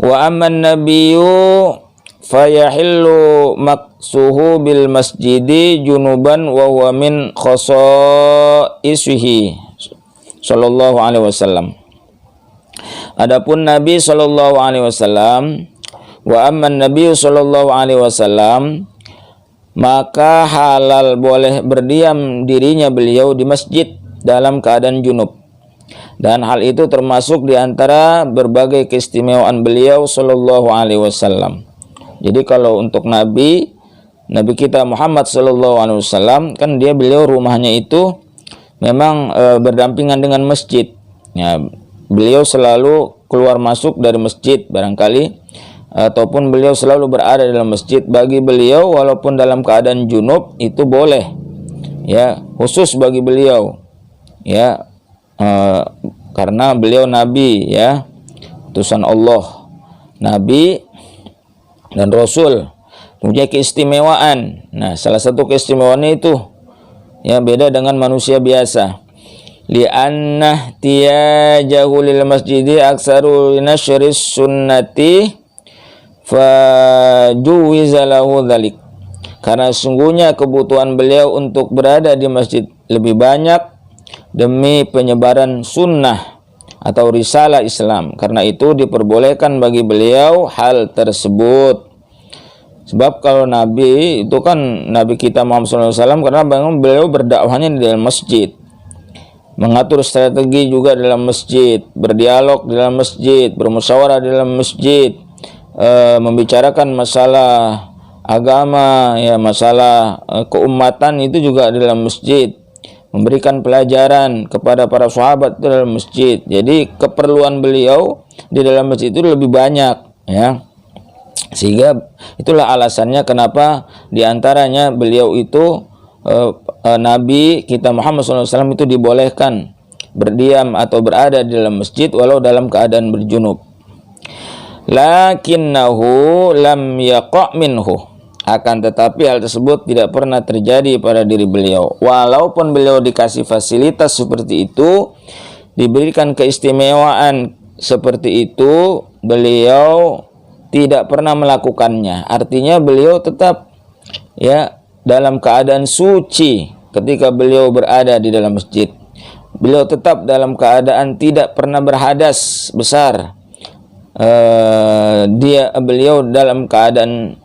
Wa amman nabiyyu fayahillu maksuhu bil masjidi junuban wa huwa min khasaisihi sallallahu alaihi wasallam. Adapun Nabi sallallahu alaihi wasallam, wa amman nabiyyu sallallahu alaihi wasallam, maka halal boleh berdiam dirinya beliau di masjid dalam keadaan junub. Dan hal itu termasuk di antara berbagai keistimewaan beliau sallallahu alaihi wasallam. Jadi kalau untuk Nabi kita Muhammad sallallahu alaihi wasallam, kan beliau rumahnya itu memang berdampingan dengan masjid. Ya, beliau selalu keluar masuk dari masjid barangkali, ataupun beliau selalu berada dalam masjid. Bagi beliau walaupun dalam keadaan junub itu boleh, ya, khusus bagi beliau, ya, karena beliau nabi, ya, utusan Allah, nabi dan rasul, punya keistimewaan. Nah, salah satu keistimewaannya itu, ya, beda dengan manusia biasa. Li'anna tiyajahu lil masjidi aksaru nasyris sunnati fajuwiza lahu dzalik. Karena sungguhnya kebutuhan beliau untuk berada di masjid lebih banyak demi penyebaran sunnah atau risalah Islam. Karena itu diperbolehkan bagi beliau hal tersebut. Sebab kalau Nabi itu kan, Nabi kita Muhammad SAW, karena beliau berdakwahnya di dalam masjid, mengatur strategi juga di dalam masjid, berdialog di dalam masjid, bermusyawarah di dalam masjid, membicarakan masalah agama, ya, masalah keumatan itu juga di dalam masjid, memberikan pelajaran kepada para sahabat di dalam masjid. Jadi keperluan beliau di dalam masjid itu lebih banyak, ya. Sehingga itulah alasannya kenapa diantaranya beliau itu Nabi kita Muhammad SAW itu dibolehkan berdiam atau berada di dalam masjid walau dalam keadaan berjunub. Lakinnahu lam yaqa' minhu, Akan tetapi hal tersebut tidak pernah terjadi pada diri beliau. Walaupun beliau dikasih fasilitas seperti itu, diberikan keistimewaan seperti itu, beliau tidak pernah melakukannya. Artinya beliau tetap ya dalam keadaan suci ketika beliau berada di dalam masjid. Beliau tetap dalam keadaan tidak pernah berhadas besar. Beliau dalam keadaan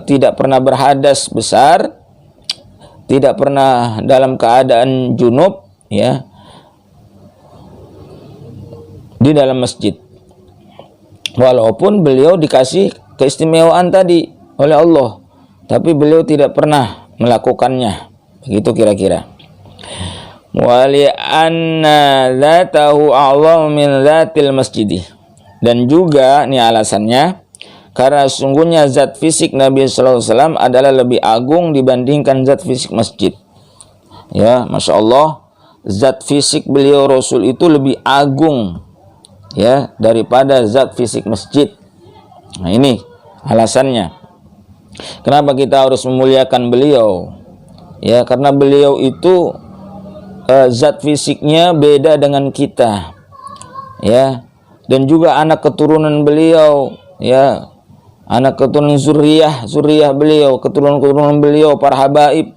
tidak pernah berhadas besar, tidak pernah dalam keadaan junub ya di dalam masjid. Walaupun beliau dikasih keistimewaan tadi oleh Allah, tapi beliau tidak pernah melakukannya. Begitu kira-kira. Wali anna dzatahu a'zamu min dzatil masjid. Dan juga ini alasannya, karena sungguhnya zat fisik Nabi sallallahu alaihi wasallam adalah lebih agung dibandingkan zat fisik masjid. Ya, Masya Allah, zat fisik beliau Rasul itu lebih agung ya daripada zat fisik masjid. Nah, ini alasannya. Kenapa kita harus memuliakan beliau? Ya, karena beliau itu zat fisiknya beda dengan kita. Ya. Dan juga anak keturunan beliau, ya, anak keturunan zuriyah beliau, keturunan beliau, para habaib,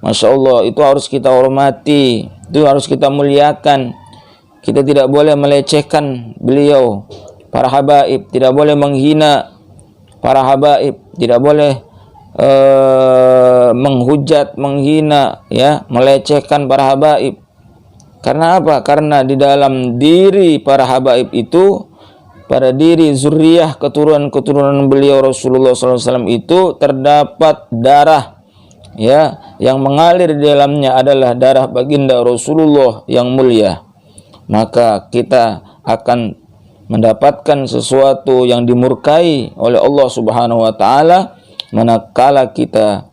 Masya Allah, itu harus kita hormati, itu harus kita muliakan. Kita tidak boleh melecehkan beliau, para habaib, tidak boleh menghina para habaib, tidak boleh menghujat, menghina, ya, melecehkan para habaib. Karena apa? Karena di dalam diri para habaib itu, pada diri zuriyah keturunan beliau Rasulullah SAW itu terdapat darah ya yang mengalir di dalamnya adalah darah baginda Rasulullah yang mulia. Maka kita akan mendapatkan sesuatu yang dimurkai oleh Allah Subhanahu wa taala manakala kita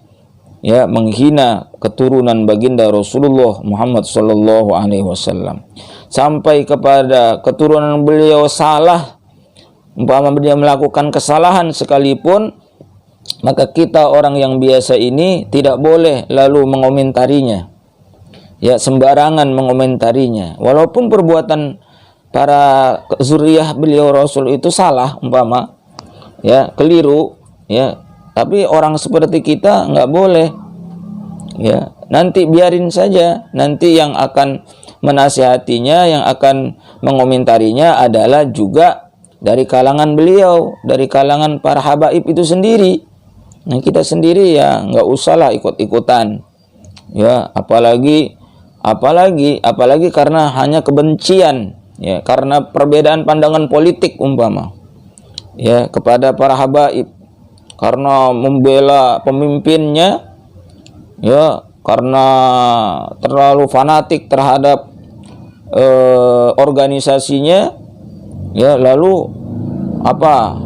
ya menghina keturunan baginda Rasulullah Muhammad sallallahu alaihi wasallam, sampai kepada keturunan beliau salah, umpama dia melakukan kesalahan sekalipun, maka kita orang yang biasa ini tidak boleh lalu mengomentarinya, ya, sembarangan mengomentarinya, walaupun perbuatan para zuriyah beliau Rasul itu salah, umpama ya keliru, ya, tapi orang seperti kita nggak boleh, ya. Nanti biarin saja. Nanti yang akan menasihatinya, yang akan mengomentarinya adalah juga dari kalangan beliau, dari kalangan para habaib itu sendiri. Nah, kita sendiri ya nggak usahlah ikut-ikutan, ya. Apalagi karena hanya kebencian, ya, karena perbedaan pandangan politik umpama, ya, kepada para habaib. Karena membela pemimpinnya, ya, karena terlalu fanatik terhadap organisasinya, ya, lalu apa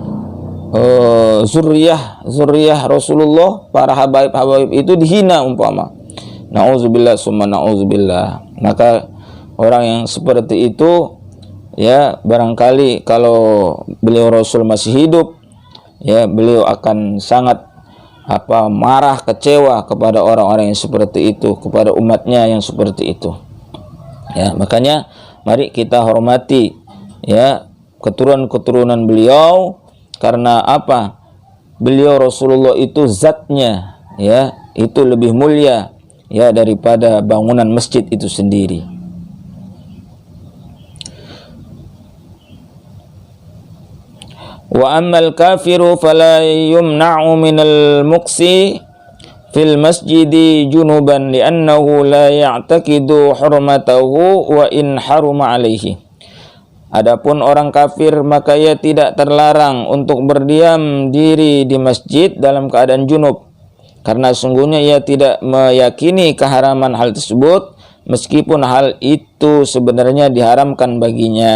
zuriyah Rasulullah, para habaib itu dihina umpama. Nauzubillah summa nauzubillah. Maka orang yang seperti itu ya barangkali kalau beliau Rasul masih hidup, ya, beliau akan sangat marah, kecewa kepada orang-orang yang seperti itu, kepada umatnya yang seperti itu. Ya, makanya mari kita hormati ya keturunan beliau, karena apa? Beliau Rasulullah itu zatnya ya itu lebih mulia ya daripada bangunan masjid itu sendiri. Wa ammal kafiru fala yumna'u minal muqsi fil masjidi junuban li'annahu la ya'taqidu hurmatahu wa in haruma alaihi. Adapun orang kafir maka ia tidak terlarang untuk berdiam diri di masjid dalam keadaan junub, karena sungguhnya ia tidak meyakini keharaman hal tersebut meskipun hal itu sebenarnya diharamkan baginya.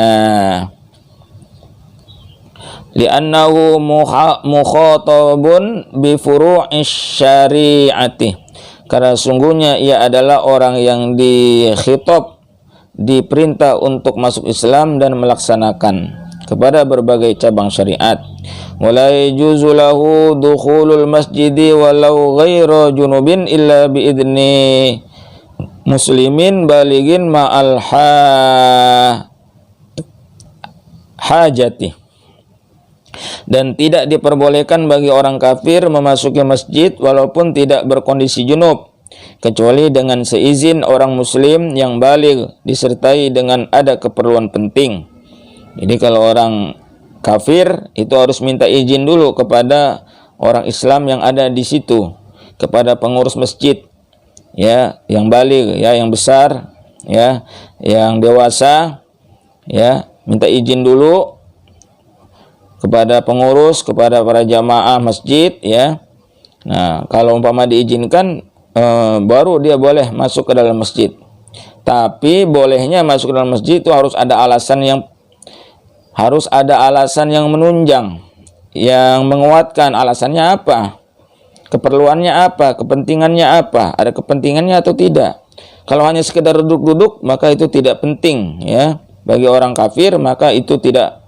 Li'annahu mukhatabun bi furu'is syari'ati, karena sungguhnya ia adalah orang yang dikhitab, diperintah untuk masuk Islam dan melaksanakan kepada berbagai cabang syariat. wa la yajuzu lahu dukhulul masjidi walau ghairu junubin illa bi idni muslimin balighin ma'al hajati. Dan tidak diperbolehkan bagi orang kafir memasuki masjid walaupun tidak berkondisi junub, kecuali dengan seizin orang muslim yang baligh disertai dengan ada keperluan penting. Jadi kalau orang kafir itu harus minta izin dulu kepada orang Islam yang ada di situ, kepada pengurus masjid, ya, yang baligh, ya, yang besar, ya, yang dewasa, ya, minta izin dulu kepada pengurus, kepada para jamaah masjid, ya. Nah, kalau umpama diizinkan, baru dia boleh masuk ke dalam masjid. Tapi bolehnya masuk ke dalam masjid itu harus ada alasan yang menunjang, yang menguatkan. Alasannya apa? Keperluannya apa? Kepentingannya apa? Ada kepentingannya atau tidak? Kalau hanya sekedar duduk-duduk, maka itu tidak penting, ya. Bagi orang kafir, maka itu tidak.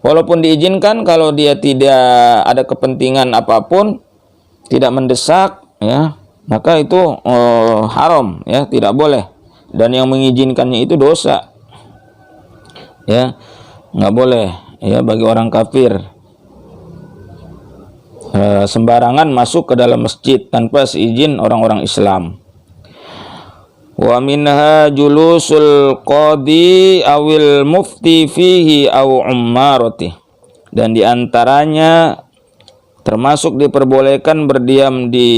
Walaupun diizinkan, kalau dia tidak ada kepentingan apapun, tidak mendesak, ya, maka itu haram, ya, tidak boleh. Dan yang mengizinkannya itu dosa, ya, nggak boleh, ya, bagi orang kafir sembarangan masuk ke dalam masjid tanpa seizin orang-orang Islam. Wa minha julusul qadi awil mufti fihi aw ummarati. Dan diantaranya termasuk diperbolehkan berdiam di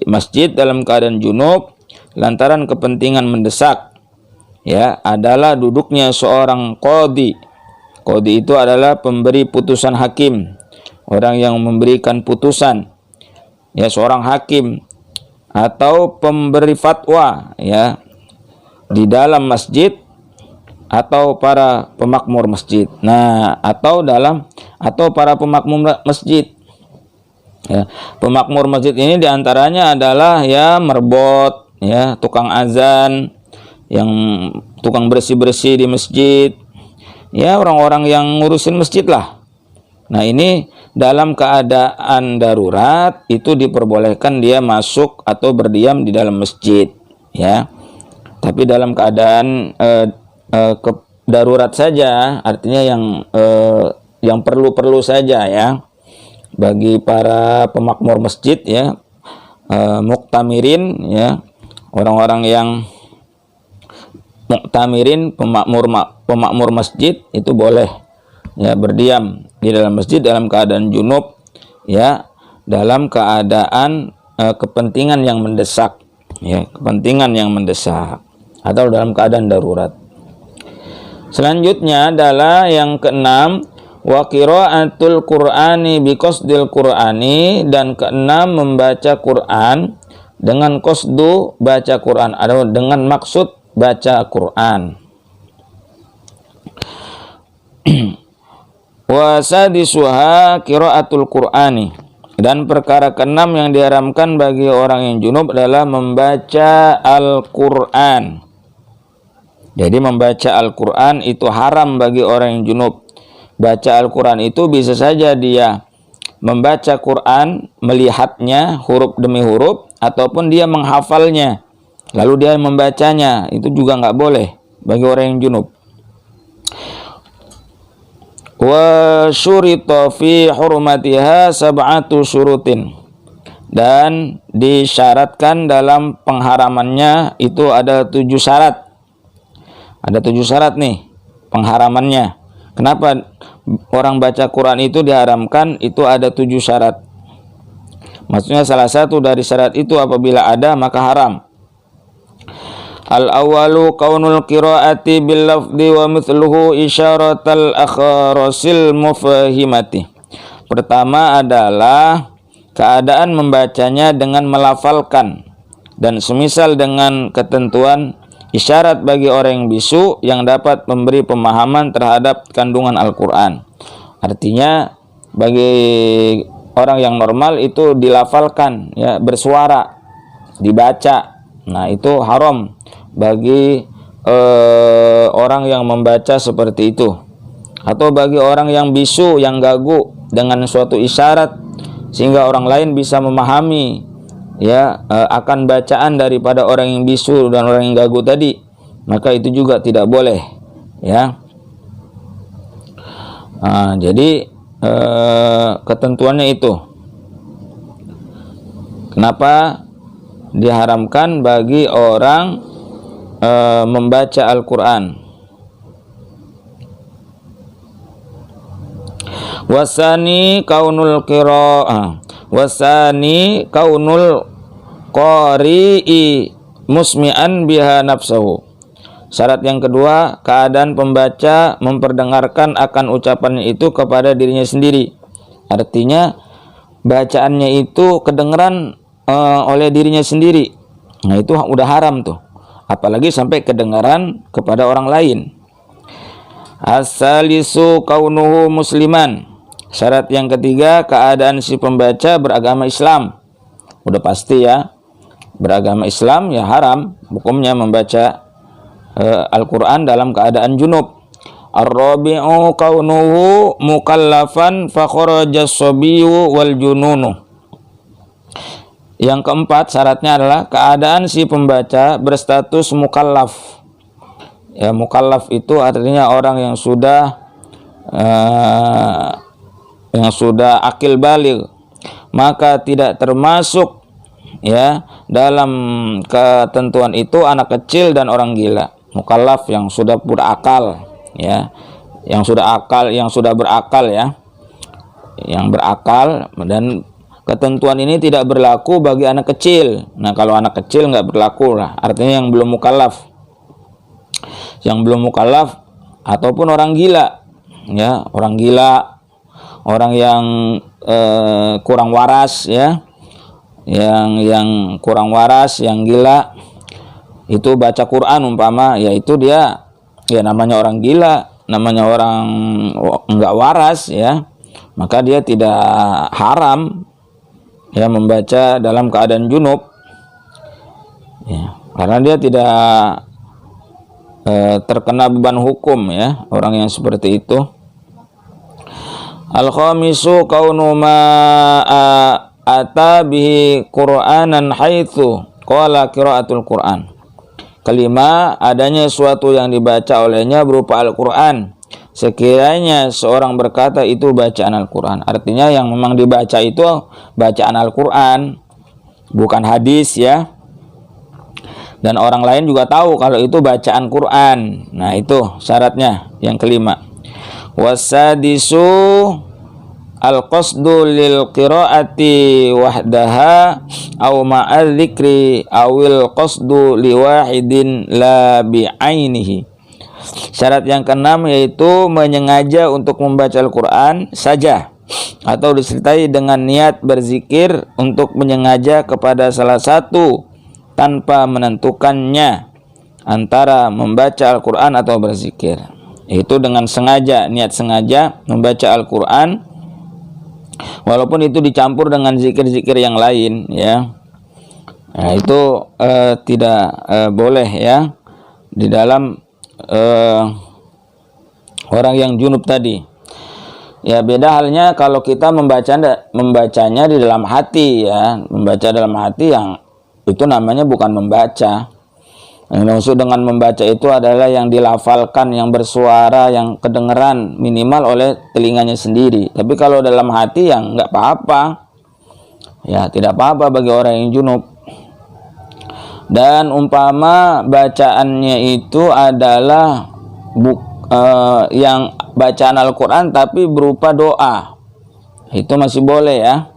masjid dalam keadaan junub lantaran kepentingan mendesak, ya, adalah duduknya seorang qadi. Qadi itu adalah pemberi putusan hakim, orang yang memberikan putusan, ya, seorang hakim atau pemberi fatwa, ya, di dalam masjid atau para pemakmur masjid. Nah, atau para pemakmur masjid, ya. Pemakmur masjid ini diantaranya adalah, ya, merbot, ya, tukang azan, yang tukang bersih-bersih di masjid, ya, orang-orang yang ngurusin masjid lah. Nah, ini dalam keadaan darurat itu diperbolehkan dia masuk atau berdiam di dalam masjid, ya. Tapi dalam keadaan darurat saja, artinya yang perlu-perlu saja, ya, bagi para pemakmur masjid, ya, muktamirin, ya, orang-orang yang muktamirin, pemakmur masjid itu boleh, ya, berdiam di dalam masjid dalam keadaan junub, ya, dalam keadaan kepentingan yang mendesak, ya, kepentingan yang mendesak atau dalam keadaan darurat. Selanjutnya adalah yang keenam, wa qiraatul qur'ani bi qasdil qur'ani, dan keenam membaca Quran dengan qasdu baca Quran atau dengan maksud baca Quran. Wa sadisuha qiraatul qur'ani, dan perkara keenam yang diharamkan bagi orang yang junub adalah membaca Al-Qur'an. Jadi membaca Al-Qur'an itu haram bagi orang yang junub. Baca Al-Qur'an itu bisa saja dia membaca Quran, melihatnya huruf demi huruf, ataupun dia menghafalnya lalu dia membacanya, itu juga nggak boleh bagi orang yang junub. Wa syurita fi hurmatiha sab'atu syurutin, dan disyaratkan dalam pengharamannya itu ada 7 syarat. Ada 7 syarat nih pengharamannya. Kenapa orang baca Quran itu diharamkan? Itu ada 7 syarat. Maksudnya salah satu dari syarat itu apabila ada maka haram. Al-awwalu kaunul qiraati bil lafzi wa mithluhu isyaratal akhrasil mufahimati. Pertama adalah keadaan membacanya dengan melafalkan dan semisal dengan ketentuan isyarat bagi orang yang bisu yang dapat memberi pemahaman terhadap kandungan Al-Qur'an. Artinya bagi orang yang normal itu dilafalkan, ya, bersuara, dibaca. Nah, itu haram bagi orang yang membaca seperti itu. Atau bagi orang yang bisu, yang gagu, dengan suatu isyarat sehingga orang lain bisa memahami ya akan bacaan daripada orang yang bisu dan orang yang gagu tadi, maka itu juga tidak boleh ya. Jadi ketentuannya itu kenapa diharamkan bagi orang membaca Al-Quran. Wasani kaunul qari'i musmi'an biha nafsahu. Syarat yang kedua, keadaan pembaca memperdengarkan akan ucapannya itu kepada dirinya sendiri. Artinya bacaannya itu kedengeran oleh dirinya sendiri. Nah, itu udah haram tuh. Apalagi sampai kedengaran kepada orang lain. As-salisu kaunuhu musliman. Syarat yang ketiga, keadaan si pembaca beragama Islam. Udah pasti ya, beragama Islam ya haram hukumnya membaca Al-Quran dalam keadaan junub. Ar-rabi'u kaunuhu mukallafan fa kharaja as-sabiyyu wal jununu. Yang keempat syaratnya adalah keadaan si pembaca berstatus mukallaf. Ya, mukallaf itu artinya orang yang sudah akil baligh, maka tidak termasuk ya dalam ketentuan itu anak kecil dan orang gila. Mukallaf yang sudah berakal ya, yang sudah berakal ya, yang berakal, dan ketentuan ini tidak berlaku bagi anak kecil. Nah, kalau anak kecil nggak berlaku lah, artinya yang belum mukallaf. Yang belum mukallaf ataupun orang gila ya, orang gila, orang yang kurang waras ya, yang kurang waras, yang gila itu baca Quran umpama, yaitu dia ya namanya orang gila, namanya orang enggak waras ya, maka dia tidak haram ya membaca dalam keadaan junub ya, karena dia tidak terkena beban hukum ya, orang yang seperti itu. Al-khamisu kaunu ma ata bihi Qur'anan haitsu qala qiraatul Qur'an. Kelima, adanya suatu yang dibaca olehnya berupa Al-Quran sekiranya seorang berkata itu bacaan Al-Quran. Artinya yang memang dibaca itu bacaan Al-Quran, bukan hadis ya. Dan orang lain juga tahu kalau itu bacaan Quran. Nah, itu syaratnya yang kelima. Wasadisu al-qasdu lil qiraati wahdaha aw ma'al dzikri awil qasdu liwahidin la bi'ainihi. Syarat yang keenam yaitu menyengaja untuk membaca Al-Quran saja atau disertai dengan niat berzikir untuk menyengaja kepada salah satu tanpa menentukannya antara membaca Al-Quran atau berzikir. Itu dengan sengaja, niat sengaja membaca Al-Quran walaupun itu dicampur dengan zikir-zikir yang lain ya. Nah, itu tidak boleh ya di dalam orang yang junub tadi. Ya, beda halnya kalau kita membacanya di dalam hati ya, membaca dalam hati yang itu namanya bukan membaca. Yang maksud dengan membaca itu adalah yang dilafalkan, yang bersuara, yang kedengeran minimal oleh telinganya sendiri. Tapi kalau dalam hati yang nggak apa-apa, ya tidak apa-apa bagi orang yang junub. Dan umpama bacaannya itu adalah yang bacaan Al-Quran tapi berupa doa, itu masih boleh ya,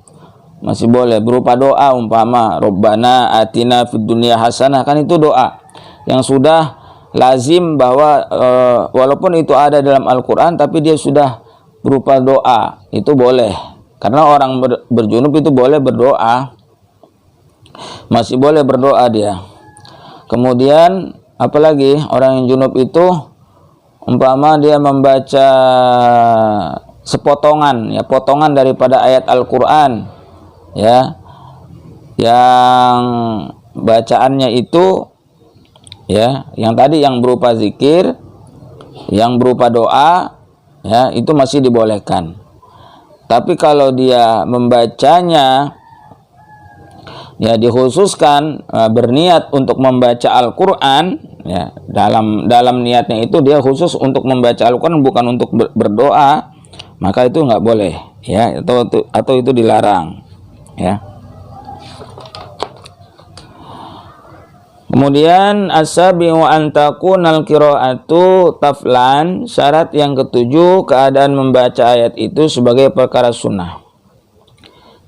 masih boleh berupa doa. Umpama Rabbana atina fid dunya hasanah, kan itu doa yang sudah lazim bahwa walaupun itu ada dalam Al-Quran tapi dia sudah berupa doa, itu boleh. Karena orang berjunub itu boleh berdoa, masih boleh berdoa dia. Kemudian apalagi orang yang junub itu umpama dia membaca sepotongan ya, potongan daripada ayat Al-Quran ya, yang bacaannya itu ya, yang tadi yang berupa zikir, yang berupa doa ya, itu masih dibolehkan. Tapi kalau dia membacanya, ya dikhususkan berniat untuk membaca Al-Quran, ya dalam niatnya itu dia khusus untuk membaca Al-Quran, bukan untuk berdoa, maka itu nggak boleh, ya, atau itu dilarang, ya. Kemudian as-sabi'u an takunal qira'atu taflan, syarat yang ketujuh, keadaan membaca ayat itu sebagai perkara sunnah.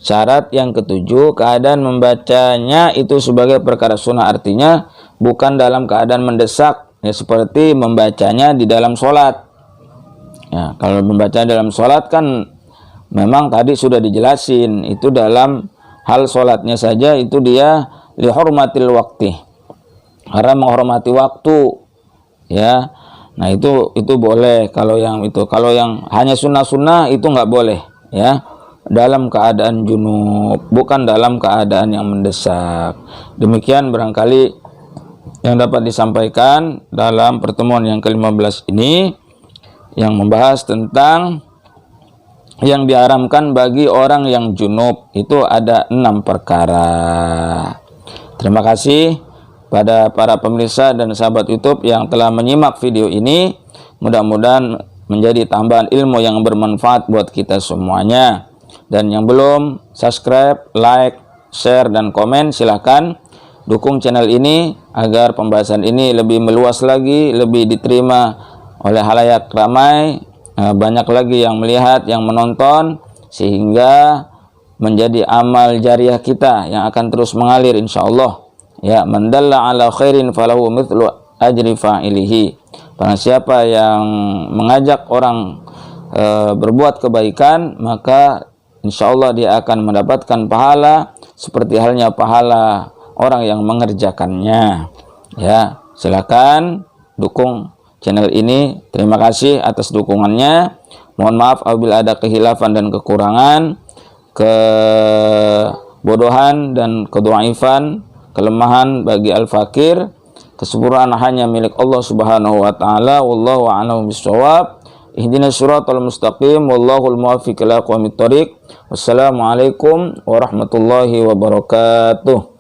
Syarat yang ketujuh, keadaan membacanya itu sebagai perkara sunnah, artinya bukan dalam keadaan mendesak, ya, seperti membacanya di dalam sholat. Ya, kalau membaca dalam sholat kan memang tadi sudah dijelasin, itu dalam hal sholatnya saja itu dia lihurmatil waqti, karena menghormati waktu, ya. Nah itu boleh. Kalau yang hanya sunnah itu nggak boleh, ya, dalam keadaan junub, bukan dalam keadaan yang mendesak. Demikian barangkali yang dapat disampaikan dalam pertemuan yang ke-15 ini, yang membahas tentang yang diharamkan bagi orang yang junub. Itu ada 6 perkara. Terima kasih pada para pemirsa dan sahabat YouTube yang telah menyimak video ini. Mudah-mudahan menjadi tambahan ilmu yang bermanfaat buat kita semuanya. Dan yang belum subscribe, like, share, dan komen, silakan dukung channel ini agar pembahasan ini lebih meluas lagi, lebih diterima oleh halayak ramai, banyak lagi yang melihat, yang menonton, sehingga menjadi amal jariah kita yang akan terus mengalir insyaallah. Ya, man dalla ala khairin falahu mithlu ajri fa'ilihi. Barang siapa yang mengajak orang berbuat kebaikan, maka insyaallah dia akan mendapatkan pahala seperti halnya pahala orang yang mengerjakannya. Ya, silakan dukung channel ini. Terima kasih atas dukungannya. Mohon maaf apabila ada kehilafan dan kekurangan, kebodohan dan kedhaifan, kelemahan bagi al-fakir. Kesempurnaan hanya milik Allah Subhanahu wa taala. Wallahu a'lam bishawab. Ihdinas siratal mustaqim, wallahul muwaffiq ila aqwamit thoriq. Wassalamualaikum warahmatullahi wabarakatuh.